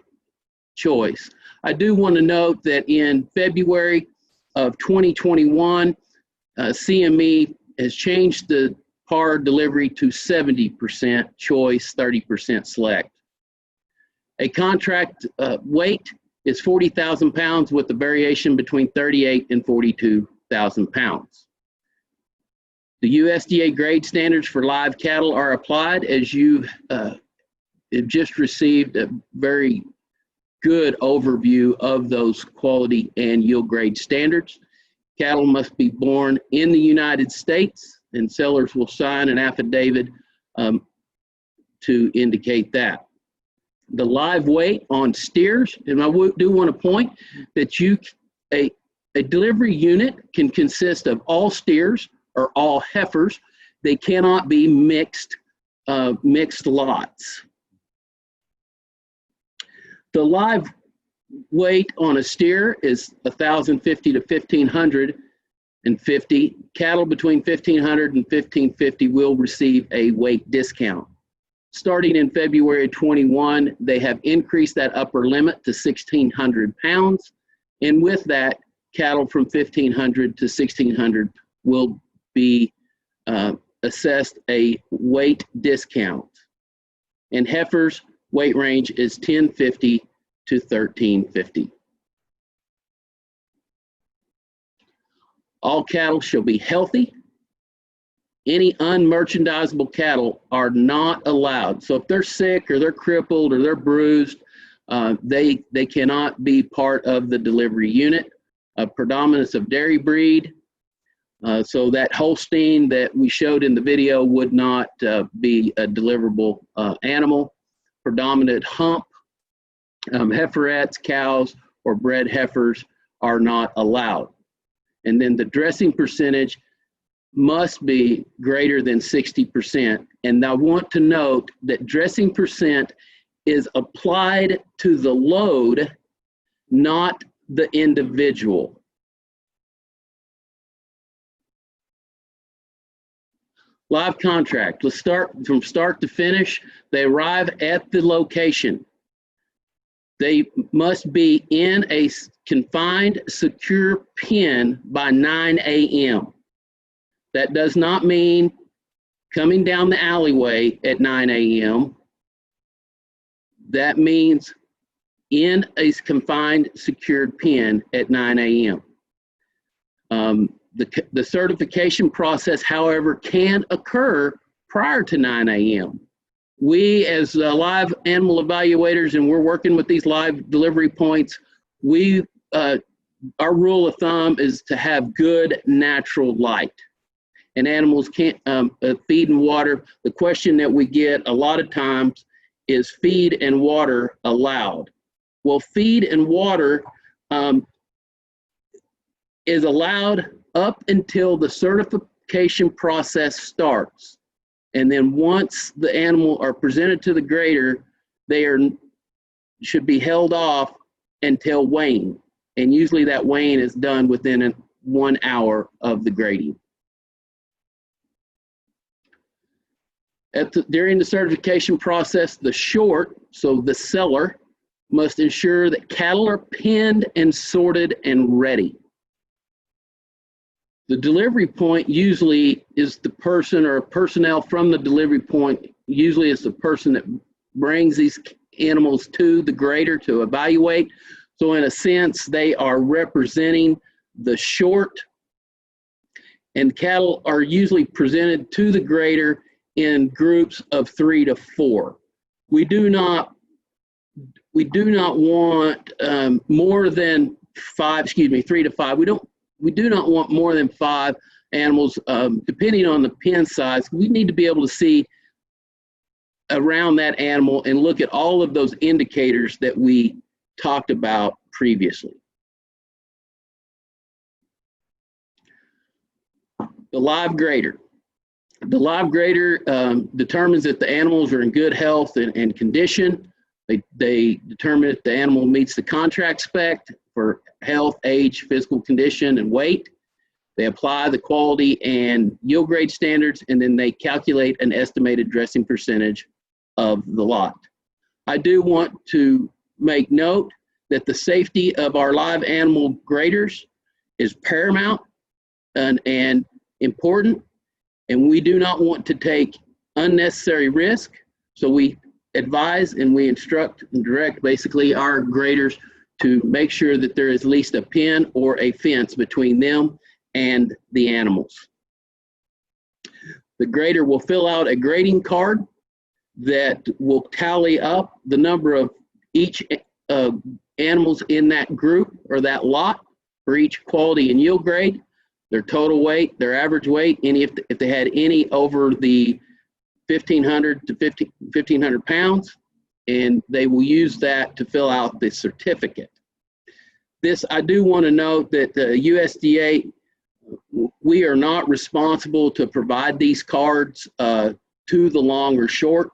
choice. I do want to note that in February of 2021, CME has changed the par delivery to 70% choice, 30% select. A contract weight is 40,000 pounds with a variation between 38 and 42,000 pounds. The USDA grade standards for live cattle are applied, as you have just received a very good overview of those quality and yield grade standards. Cattle must be born in the United States, and sellers will sign an affidavit to indicate that. The live weight on steers, and I do want to point that a delivery unit can consist of all steers or all heifers. They cannot be mixed lots. The live weight on a steer is 1,050 to 1,550. Cattle between 1,500 and 1,550 will receive a weight discount. Starting in February 21, they have increased that upper limit to 1,600 pounds. And with that, cattle from 1,500 to 1,600 will be assessed a weight discount. And heifers, weight range is 1,050 to 1,350. All cattle shall be healthy. Any unmerchandisable cattle are not allowed. So if they're sick or they're crippled or they're bruised, they cannot be part of the delivery unit. A predominance of dairy breed. So that Holstein that we showed in the video would not be a deliverable animal. Predominant hump, heiferettes, cows, or bred heifers are not allowed. And then the dressing percentage must be greater than 60%. And I want to note that dressing percent is applied to the load, not the individual. Live contract, let's start from start to finish. They arrive at the location. They must be in a confined, secure pen by 9 a.m. That does not mean coming down the alleyway at 9 a.m. That means in a confined, secured pen at 9 a.m. The certification process, however, can occur prior to 9 a.m. We, as live animal evaluators, and we're working with these live delivery points, our rule of thumb is to have good natural light. And animals can't feed and water. The question that we get a lot of times is feed and water allowed. Well, feed and water is allowed up until the certification process starts. And then once the animal are presented to the grader, they should be held off until weighing. And usually that weighing is done within 1 hour of the grading. During the certification process, the short, so the seller, must ensure that cattle are penned and sorted and ready. The delivery point usually is the person or personnel from the delivery point, usually is the person that brings these animals to the grader to evaluate. So in a sense, they are representing the short, and cattle are usually presented to the grader in groups of 3 to 4. We do not want more than 5, 3 to 5. We do not want more than 5 animals, depending on the pen size. We need to be able to see around that animal and look at all of those indicators that we talked about previously. The live grader. The live grader determines if the animals are in good health and condition. They determine if the animal meets the contract spec for health, age, physical condition, and weight. They apply the quality and yield grade standards, and then they calculate an estimated dressing percentage of the lot. I do want to make note that the safety of our live animal graders is paramount and important, and we do not want to take unnecessary risk. So we advise and we instruct and direct basically our graders to make sure that there is at least a pen or a fence between them and the animals. The grader will fill out a grading card that will tally up the number of each animals in that group or that lot for each quality and yield grade, their total weight, their average weight, if they had any over the 1,500 to 1,500 pounds, and they will use that to fill out the certificate. This, I do want to note that the USDA, we are not responsible to provide these cards to the long or short.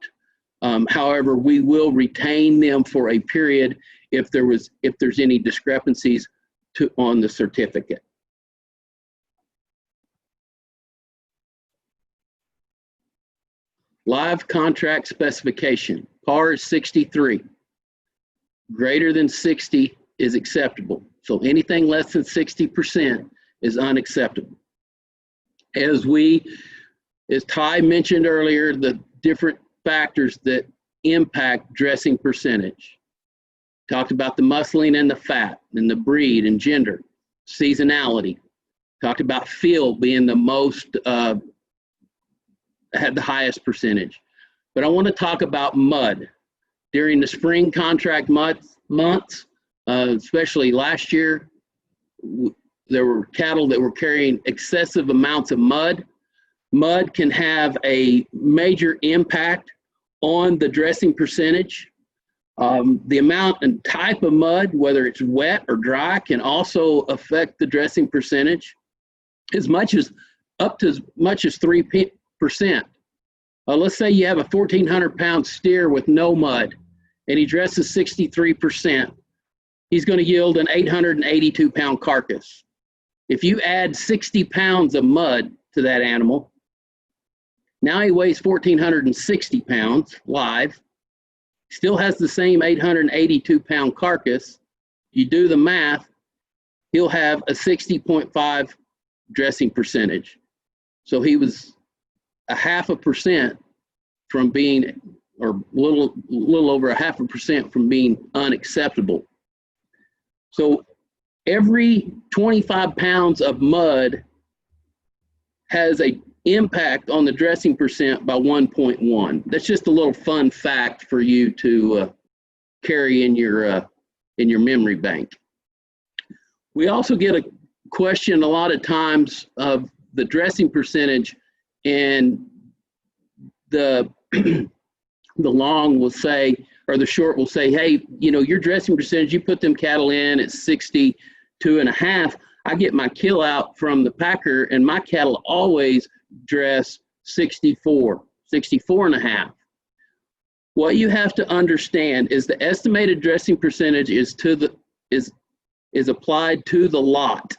However, we will retain them for a period if there's any discrepancies on the certificate. Live contract specification. PAR is 63. Greater than 60 is acceptable. So anything less than 60% is unacceptable. As Ty mentioned earlier, the different factors that impact dressing percentage. Talked about the muscling and the fat and the breed and gender, seasonality. Talked about field being the most, had the highest percentage. But I want to talk about mud. During the spring contract months, especially last year, there were cattle that were carrying excessive amounts of mud. Mud can have a major impact on the dressing percentage. The amount and type of mud, whether it's wet or dry, can also affect the dressing percentage up to as much as 3%. Let's say you have a 1,400-pound steer with no mud, and he dresses 63%. He's going to yield an 882-pound carcass. If you add 60 pounds of mud to that animal, now he weighs 1,460 pounds live, still has the same 882-pound carcass. You do the math, he'll have a 60.5 dressing percentage. So he was a 0.5% from being, or a little over 0.5% from being unacceptable. So every 25 pounds of mud has an impact on the dressing percent by 1.1. That's just a little fun fact for you to carry in your memory bank. We also get a question a lot of times of the dressing percentage, and the long will say, or the short will say, hey, you know, your dressing percentage, you put them cattle in at 62.5. I get my kill out from the packer, and my cattle always dress 64.5. What you have to understand is the estimated dressing percentage is applied to the lot,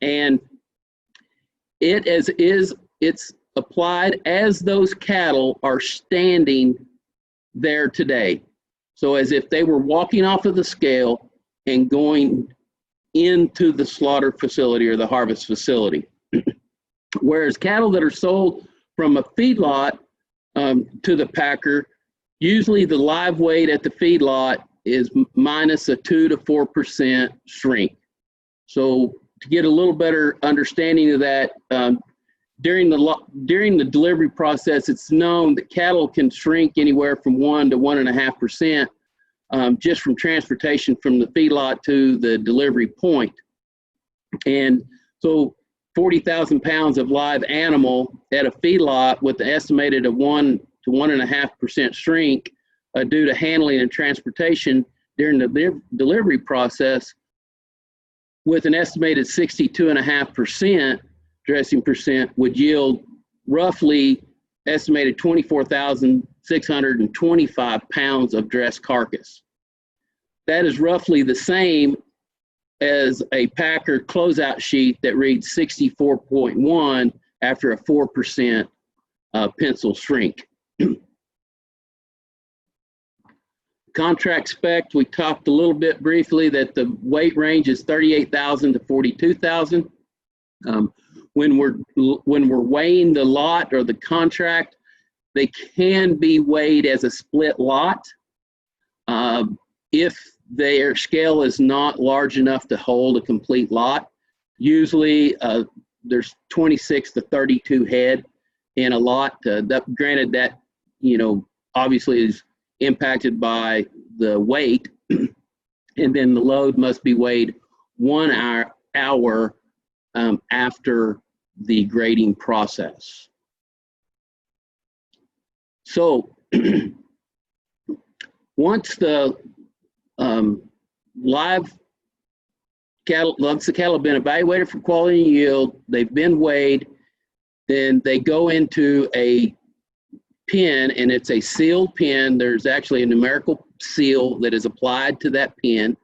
and it's applied as those cattle are standing there today. So as if they were walking off of the scale and going into the slaughter facility or the harvest facility. Whereas cattle that are sold from a feedlot to the packer, usually the live weight at the feedlot is minus a 2 to 4% shrink. So to get a little better understanding of that, during the delivery process, it's known that cattle can shrink anywhere from 1 to 1.5%. Just from transportation from the feedlot to the delivery point. And so 40,000 pounds of live animal at a feedlot with the estimated of 1 to to 1.5% shrink due to handling and transportation during the delivery process, with an estimated 62.5% dressing percent, would yield roughly estimated 24,625 pounds of dressed carcass. That is roughly the same as a Packer closeout sheet that reads 64.1 after a 4% pencil shrink. Contract spec, we talked a little bit briefly that the weight range is 38,000 to 42,000. When we're weighing the lot or the contract, they can be weighed as a split lot if their scale is not large enough to hold a complete lot. Usually there's 26 to 32 head in a lot. Granted that, obviously is impacted by the weight, and then the load must be weighed 1 hour after the grading process. So once the live cattle have been evaluated for quality and yield, they've been weighed, then they go into a pen, and it's a sealed pen. There's actually a numerical seal that is applied to that pen.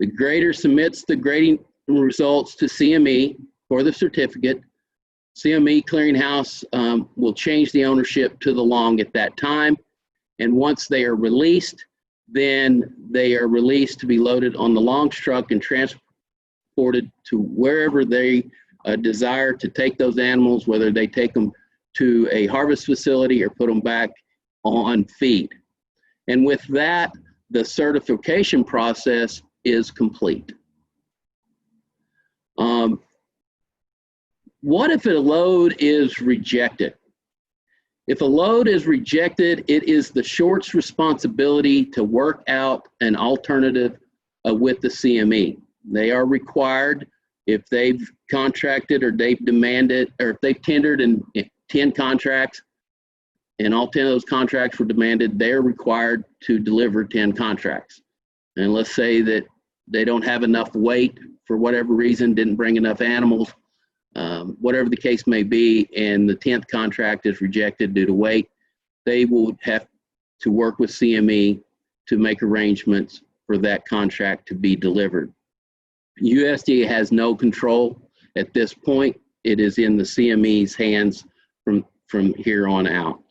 The grader submits the grading results to CME for the certificate. CME clearinghouse will change the ownership to the long at that time, and once they are released, then they are released to be loaded on the longs truck and transported to wherever they desire to take those animals, whether they take them to a harvest facility or put them back on feed. And with that, the certification process is complete. What if a load is rejected? If a load is rejected, it is the short's responsibility to work out an alternative with the CME. They are required, if they've contracted or they've demanded, or if they've tendered in 10 contracts and all 10 of those contracts were demanded, they're required to deliver 10 contracts. And let's say that they don't have enough weight for whatever reason, didn't bring enough animals, whatever the case may be, and the 10th contract is rejected due to weight, they will have to work with CME to make arrangements for that contract to be delivered. USDA has no control at this point. It is in the CME's hands from here on out.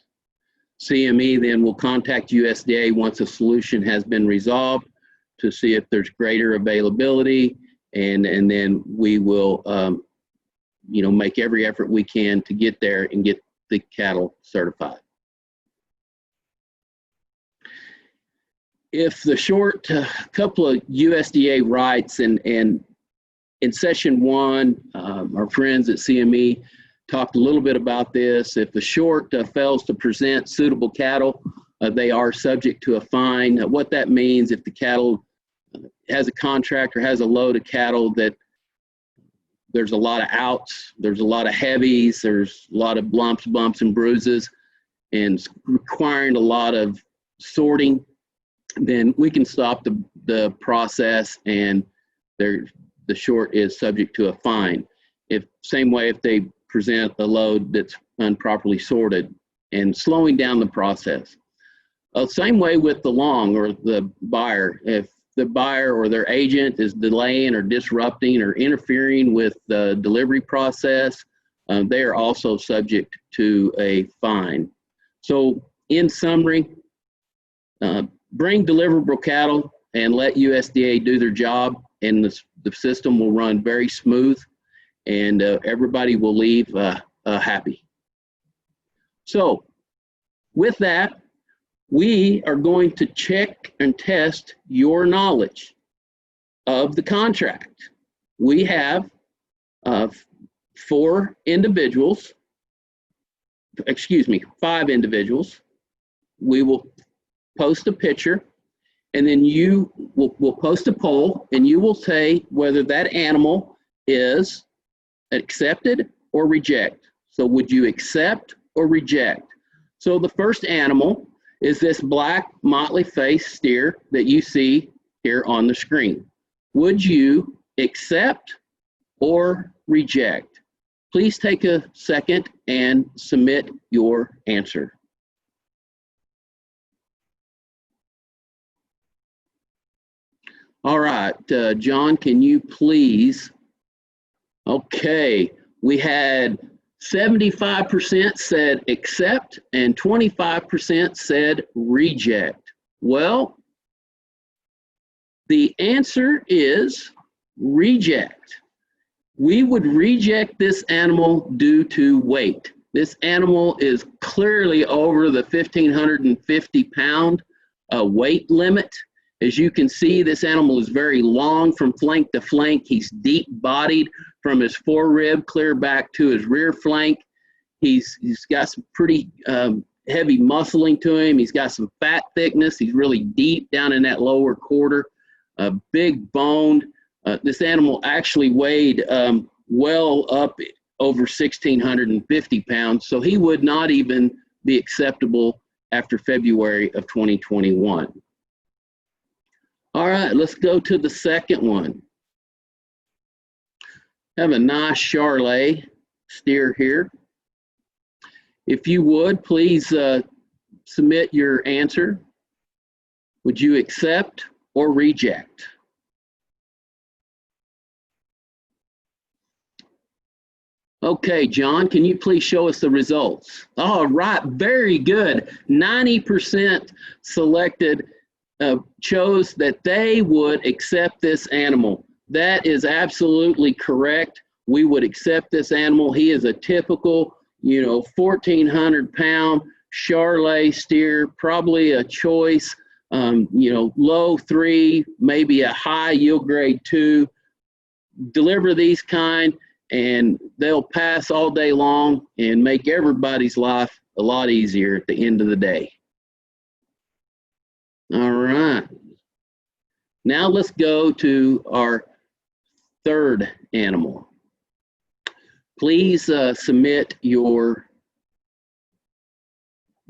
CME then will contact USDA once a solution has been resolved to see if there's greater availability, and then we will make every effort we can to get there and get the cattle certified. If the short couple of USDA rights, and in session 1, our friends at CME talked a little bit about this. If the short fails to present suitable cattle, they are subject to a fine. What that means, if the cattle has a contract or has a load of cattle that there's a lot of outs, there's a lot of heavies, there's a lot of lumps, bumps, and bruises, and requiring a lot of sorting, then we can stop the process, and the short is subject to a fine. Same way if they present a load that's improperly sorted, and slowing down the process. Same way with the long or the buyer. If the buyer or their agent is delaying or disrupting or interfering with the delivery process, they are also subject to a fine. So in summary, bring deliverable cattle and let USDA do their job, and the system will run very smooth, and everybody will leave happy. So with that, we are going to check and test your knowledge of the contract. We have 5 individuals. We will post a picture, and then we'll post a poll, and you will say whether that animal is accepted or reject. So would you accept or reject? So the first animal is this black motley faced steer that you see here on the screen. Would you accept or reject? Please take a second and submit your answer. All right, John, can you please? Okay, we had 75% said accept and 25% said reject. Well, the answer is reject. We would reject this animal due to weight. This animal is clearly over the 1,550 pound weight limit. As you can see, this animal is very long from flank to flank. He's deep bodied from his forerib clear back to his rear flank. He's got some pretty heavy muscling to him. He's got some fat thickness. He's really deep down in that lower quarter, big boned. This animal actually weighed well up over 1,650 pounds, so he would not even be acceptable after February of 2021. All right, let's go to the second one. Have a nice Charolais steer here. If you would, please submit your answer. Would you accept or reject? Okay, John, can you please show us the results? All right, very good. 90% selected chose that they would accept this animal. That is absolutely correct. We would accept this animal. He is a typical, 1,400 pound Charolais steer, probably a choice, low 3, maybe a high yield grade 2. Deliver these kind and they'll pass all day long and make everybody's life a lot easier at the end of the day. All right. Now let's go to our third animal. Please submit your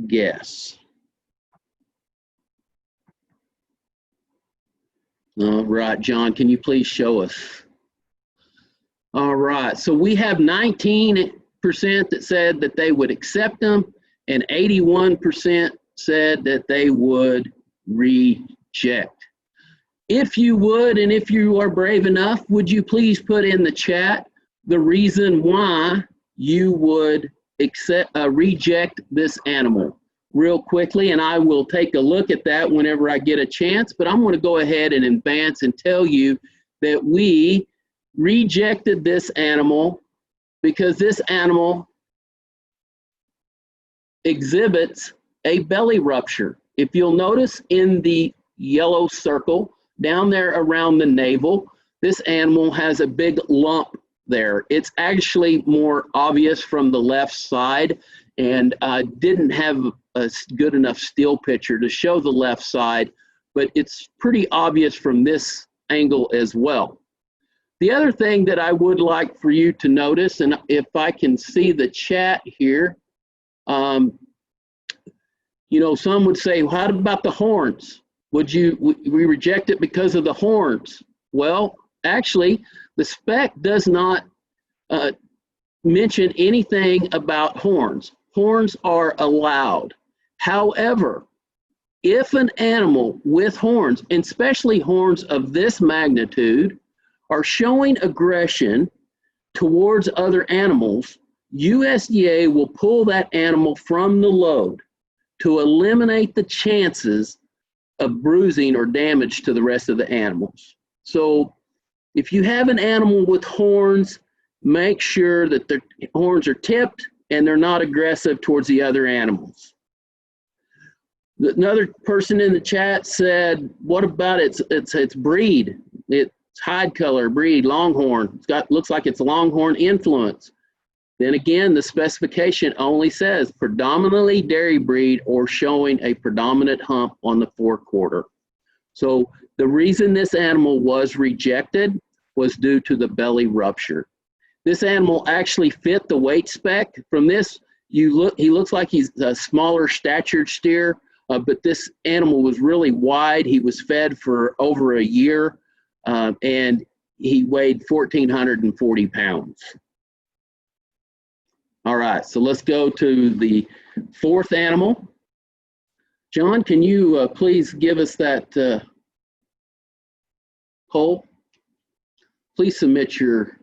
guess. All right, John, can you please show us? All right, so we have 19% that said that they would accept them, and 81% said that they would reject. If you would, and if you are brave enough, would you please put in the chat the reason why you would reject this animal real quickly, and I will take a look at that whenever I get a chance, but I'm going to go ahead and advance and tell you that we rejected this animal because this animal exhibits a belly rupture. If you'll notice in the yellow circle down there around the navel, this animal has a big lump there. It's actually more obvious from the left side, and I didn't have a good enough still picture to show the left side, but it's pretty obvious from this angle as well. The other thing that I would like for you to notice, and if I can see the chat here, some would say, how about the horns? We reject it because of the horns? Well, actually, the spec does not mention anything about horns. Horns are allowed. However, if an animal with horns, and especially horns of this magnitude, are showing aggression towards other animals, USDA will pull that animal from the load to eliminate the chances of bruising or damage to the rest of the animals. So if you have an animal with horns, make sure that the horns are tipped and they're not aggressive towards the other animals. Another person in the chat said, what about its breed? Its hide color, breed, longhorn. Looks like it's longhorn influence. Then again, the specification only says predominantly dairy breed or showing a predominant hump on the forequarter. So the reason this animal was rejected was due to the belly rupture. This animal actually fit the weight spec. From this, he looks like he's a smaller statured steer, but this animal was really wide. He was fed for over a year, and he weighed 1,440 pounds. All right, so let's go to the fourth animal. John, can you please give us that poll? Please submit your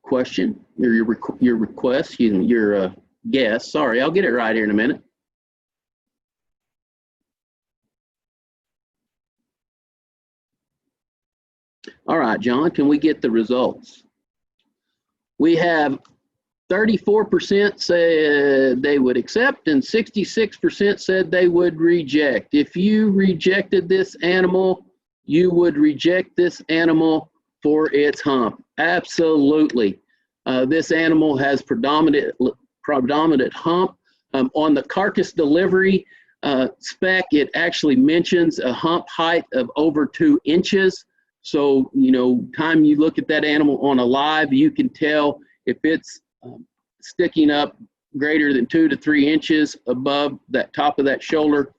question, or your request, your guess. Sorry, I'll get it right here in a minute. All right, John, can we get the results? We have 34% said they would accept and 66% said they would reject. If you rejected this animal, you would reject this animal for its hump. Absolutely. This animal has predominant hump. On the Carcass delivery spec, it actually mentions a hump height of over 2 inches. So, you know, time you look at that animal on a live, you can tell if it's sticking up greater than 2 to 3 inches above that top of that shoulder,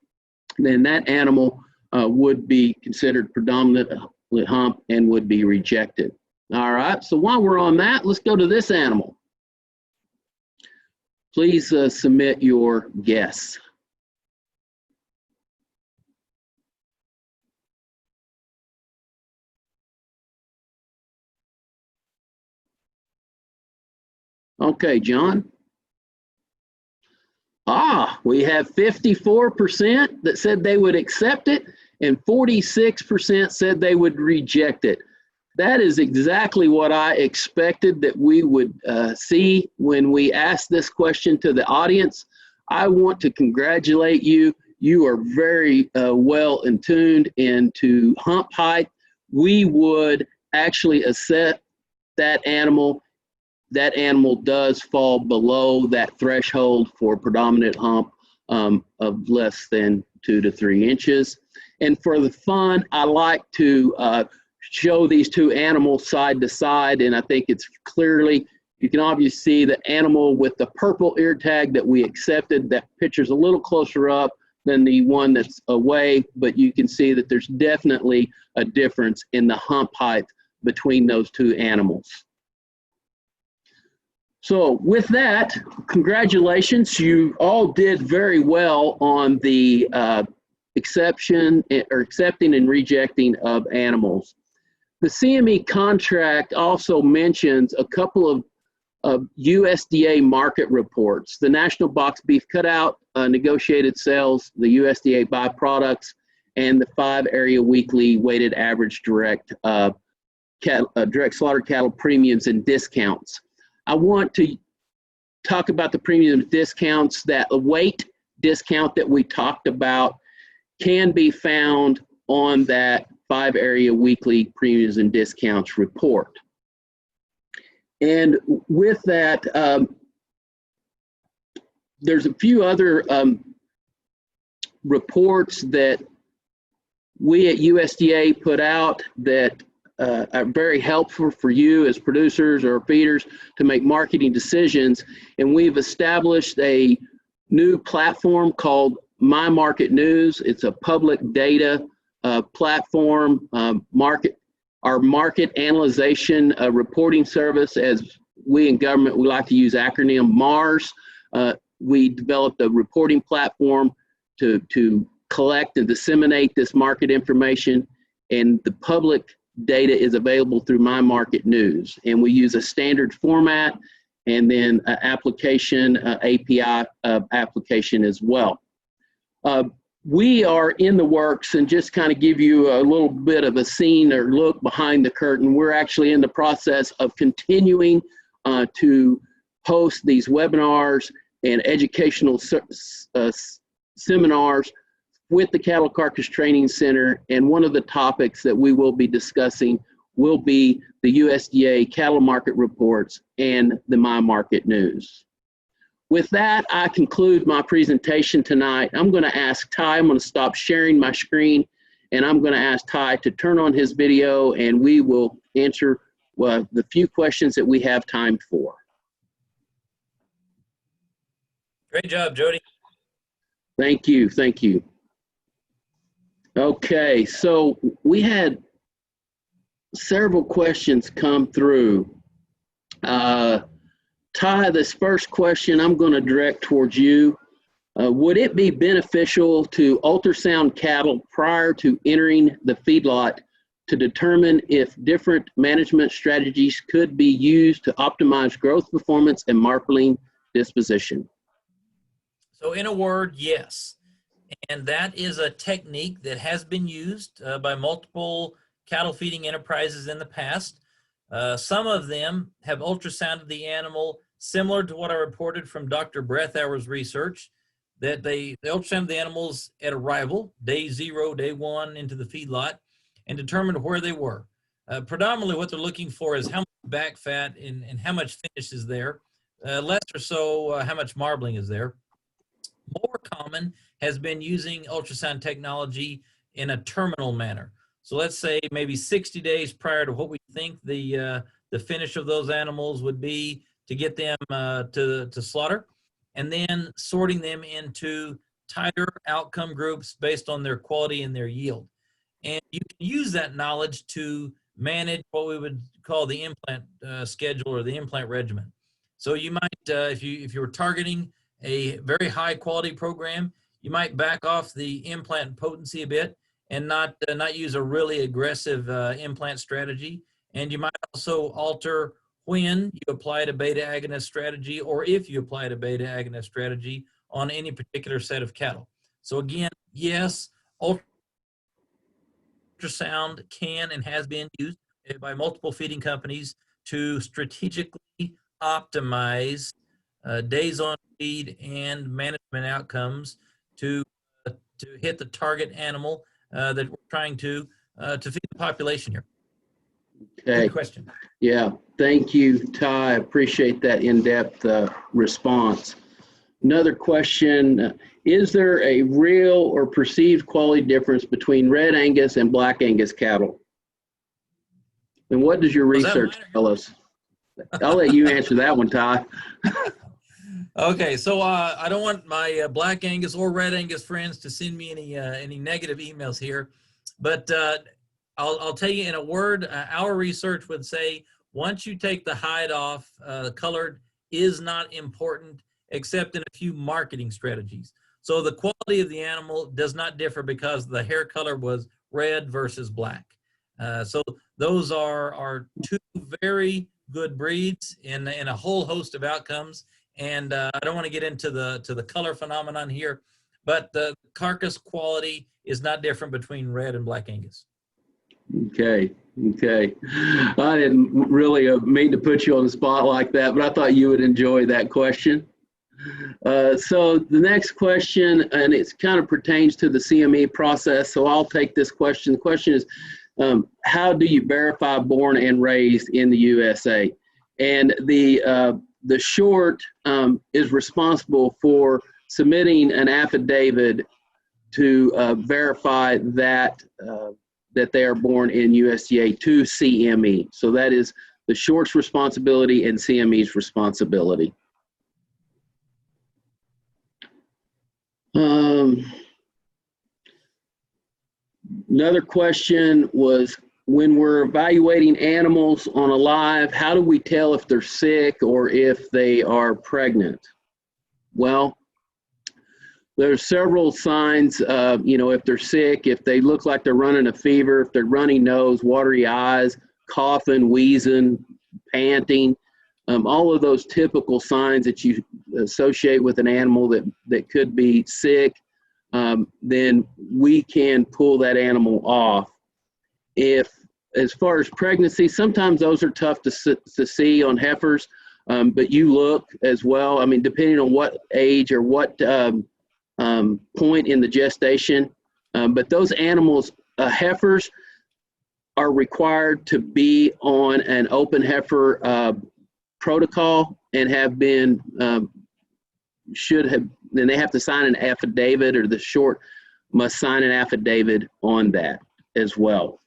then that animal would be considered predominant hump and would be rejected. All right, so while we're on that, let's go to this animal. Please submit your guess. Okay, John. We have 54% that said they would accept it and 46% said they would reject it. That is exactly what I expected that we would see when we asked this question to the audience. I want to congratulate you. You are very well in tuned into hump height. We would actually assess that animal. That animal does fall below that threshold for predominant hump of less than 2 to 3 inches. And for the fun, I like to show these two animals side to side, and I think it's clearly, you can obviously see the animal with the purple ear tag that we accepted. That picture's a little closer up than the one that's away, but you can see that there's definitely a difference in the hump height between those two animals. So with that, congratulations. You all did very well on the accepting and rejecting of animals. The CME contract also mentions a couple of USDA market reports: the National Box Beef Cutout negotiated sales, the USDA byproducts, and the 5-area weekly weighted average direct slaughter cattle premiums and discounts. I want to talk about the premium discounts. That weight discount that we talked about can be found on that 5-area weekly premiums and discounts report. And with that, there's a few other reports that we at USDA put out that are very helpful for you as producers or feeders to make marketing decisions. And we've established a new platform called My Market News. It's a public data platform, our market analyzation reporting service. As we in government, we like to use acronym MARS. We developed a reporting platform to collect and disseminate this market information, and the public data is available through My Market News. And we use a standard format and then an application, API application as well. We are in the works, and just kind of give you a little bit of a scene or look behind the curtain. We're actually in the process of continuing to host these webinars and educational seminars with the Cattle Carcass Training Center. And one of the topics that we will be discussing will be the USDA cattle market reports and the My Market News. With that, I conclude my presentation tonight. I'm going to ask Ty, I'm going to stop sharing my screen, and I'm going to ask Ty to turn on his video, and we will answer the few questions that we have time for. Great job, Jodie. Thank you. Thank you. Okay, so we had several questions come through. Ty, this first question I'm going to direct towards you. Would it be beneficial to ultrasound cattle prior to entering the feedlot to determine if different management strategies could be used to optimize growth performance and marbling disposition? So in a word, yes. And that is a technique that has been used by multiple cattle feeding enterprises in the past. Some of them have ultrasounded the animal similar to what I reported from Dr. Breathour's research, that they ultrasounded the animals at arrival, day 0, day 1 into the feedlot, and determined where they were. Predominantly what they're looking for is how much back fat and how much finish is there, less or so how much marbling is there. More common has been using ultrasound technology in a terminal manner. So let's say maybe 60 days prior to what we think the finish of those animals would be to get them to slaughter, and then sorting them into tighter outcome groups based on their quality and their yield. And you can use that knowledge to manage what we would call the implant schedule or the implant regimen. So you might, if you were targeting a very high quality program, you might back off the implant potency a bit and not use a really aggressive implant strategy. And you might also alter when you apply a beta agonist strategy, or if you apply a beta agonist strategy on any particular set of cattle. So again, yes, ultrasound can and has been used by multiple feeding companies to strategically optimize days on feed and management outcomes to hit the target animal that we're trying to feed the population here. Okay. Good question. Yeah, thank you, Ty. I appreciate that in-depth response. Another question, is there a real or perceived quality difference between red Angus and black Angus cattle? And what does your research tell us? I'll let you answer that one, Ty. Okay, so I don't want my black Angus or red Angus friends to send me any negative emails here, but I'll tell you in a word, our research would say once you take the hide off, the colored is not important except in a few marketing strategies. So the quality of the animal does not differ because the hair color was red versus black. So those are two very good breeds in a whole host of outcomes. And I don't want to get into the color phenomenon here, but the carcass quality is not different between red and black Angus. Okay. I didn't really mean to put you on the spot like that, but I thought you would enjoy that question. So the next question, and it kind of pertains to the CME process, so I'll take this question. The question is, how do you verify born and raised in the USA? And the short is responsible for submitting an affidavit to verify that that they are born in USDA to CME. So that is the short's responsibility and CME's responsibility. Another question was, when we're evaluating animals on a live, how do we tell if they're sick or if they are pregnant? Well, there's several signs, if they're sick, if they look like they're running a fever, if they're runny nose, watery eyes, coughing, wheezing, panting, all of those typical signs that you associate with an animal that could be sick, then we can pull that animal off. As far as pregnancy, sometimes those are tough to see on heifers, but you look as well. I mean, depending on what age or what point in the gestation, but those animals, heifers, are required to be on an open heifer protocol and have been, then they have to sign an affidavit, or the short must sign an affidavit on that as well.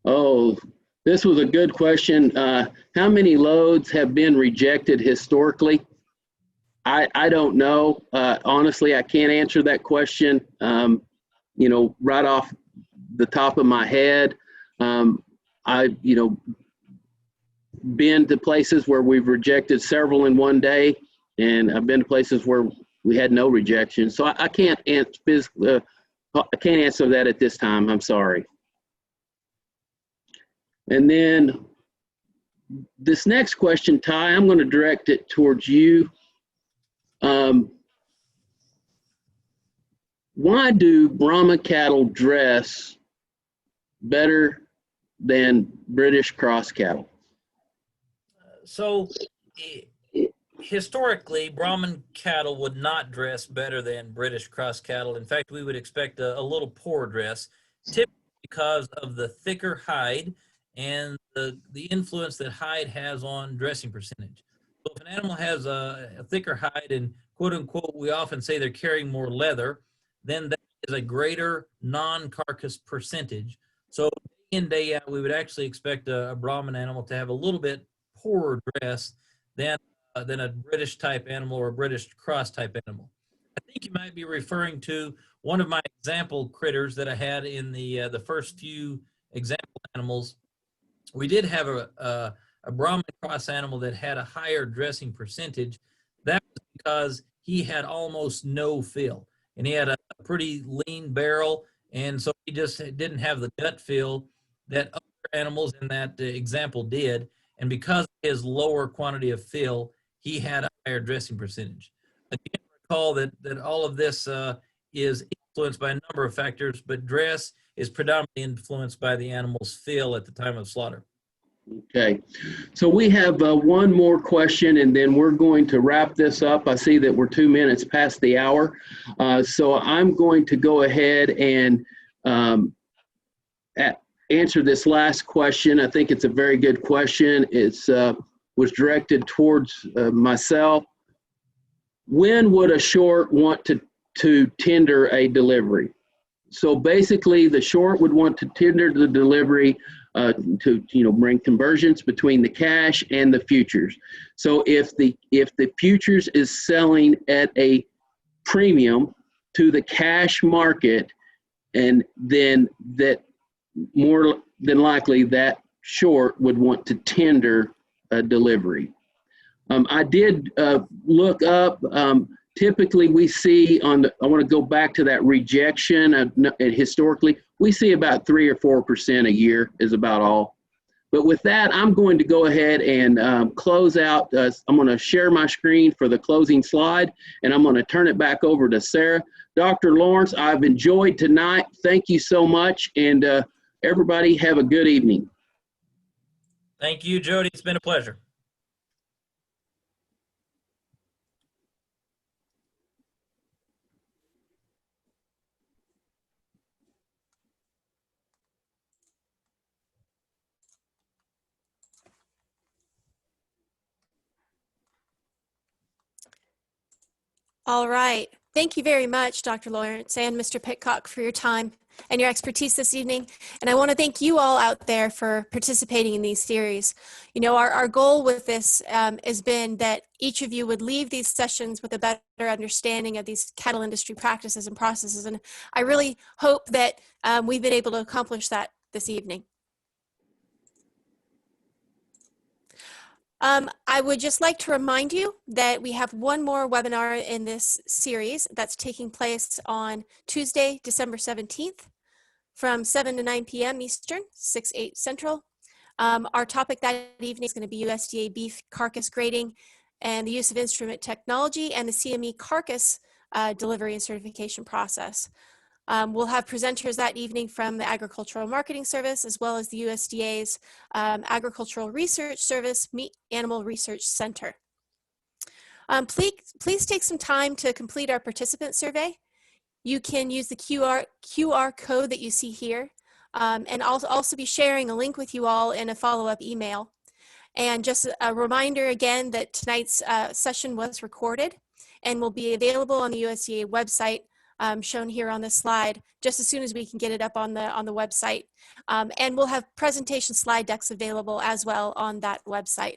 Oh, This was a good question. How many loads have been rejected historically? I don't know. Honestly, I can't answer that question, right off the top of my head. I've, been to places where we've rejected several in one day, and I've been to places where we had no rejection. So I can't answer that at this time. I'm sorry. And then this next question, Ty, I'm going to direct it towards you. Why do Brahma cattle dress better than British cross cattle? So historically, Brahman cattle would not dress better than British cross cattle. In fact, we would expect a little poorer dress, typically because of the thicker hide and the influence that hide has on dressing percentage. So if an animal has a thicker hide and quote unquote, we often say they're carrying more leather, then that is a greater non-carcass percentage. So day in, day out, we would actually expect a Brahman animal to have a little bit poorer dress than a British type animal or a British cross type animal. I think you might be referring to one of my example critters that I had in the first few example animals. We did have a Brahman cross animal that had a higher dressing percentage. That was because he had almost no fill, and he had a pretty lean barrel, and so he just didn't have the gut fill that other animals in that example did. And because of his lower quantity of fill, he had a higher dressing percentage. Again, recall that all of this is influenced by a number of factors, but dress is predominantly influenced by the animal's fill at the time of slaughter. Okay, so we have one more question, and then we're going to wrap this up. I see that we're 2 minutes past the hour, so I'm going to go ahead and answer this last question. I think it's a very good question. It's was directed towards myself. When would a short want to tender a delivery? So basically, the short would want to tender the delivery to bring conversions between the cash and the futures. So if the futures is selling at a premium to the cash market, and then that more than likely that short would want to tender a delivery. I did look up. Typically, we see I want to go back to that rejection. Historically, we see about 3 or 4% a year is about all. But with that, I'm going to go ahead and close out. I'm going to share my screen for the closing slide, and I'm going to turn it back over to Sarah. Dr. Lawrence, I've enjoyed tonight. Thank you so much, and everybody have a good evening. Thank you, Jody. It's been a pleasure. All right. Thank you very much, Dr. Lawrence and Mr. Pitcock, for your time and your expertise this evening. And I want to thank you all out there for participating in these series. Our goal with this has been that each of you would leave these sessions with a better understanding of these cattle industry practices and processes. And I really hope that we've been able to accomplish that this evening. I would just like to remind you that we have one more webinar in this series that's taking place on Tuesday, December 17th from 7 to 9 p.m. Eastern, 6-8 Central. Our topic that evening is going to be USDA beef carcass grading and the use of instrument technology and the CME Carcass delivery and certification process. We'll have presenters that evening from the Agricultural Marketing Service, as well as the USDA's Agricultural Research Service Meat Animal Research Center. Please take some time to complete our participant survey. You can use the QR code that you see here, and I'll also be sharing a link with you all in a follow-up email. And just a reminder again that tonight's session was recorded and will be available on the USDA website shown here on this slide, just as soon as we can get it up on the website. And we'll have presentation slide decks available as well on that website.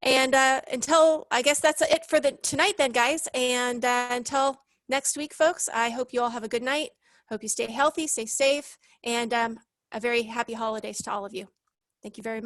And I guess that's it for tonight then, guys. And until next week, folks, I hope you all have a good night. Hope you stay healthy, stay safe, and a very happy holidays to all of you. Thank you very much.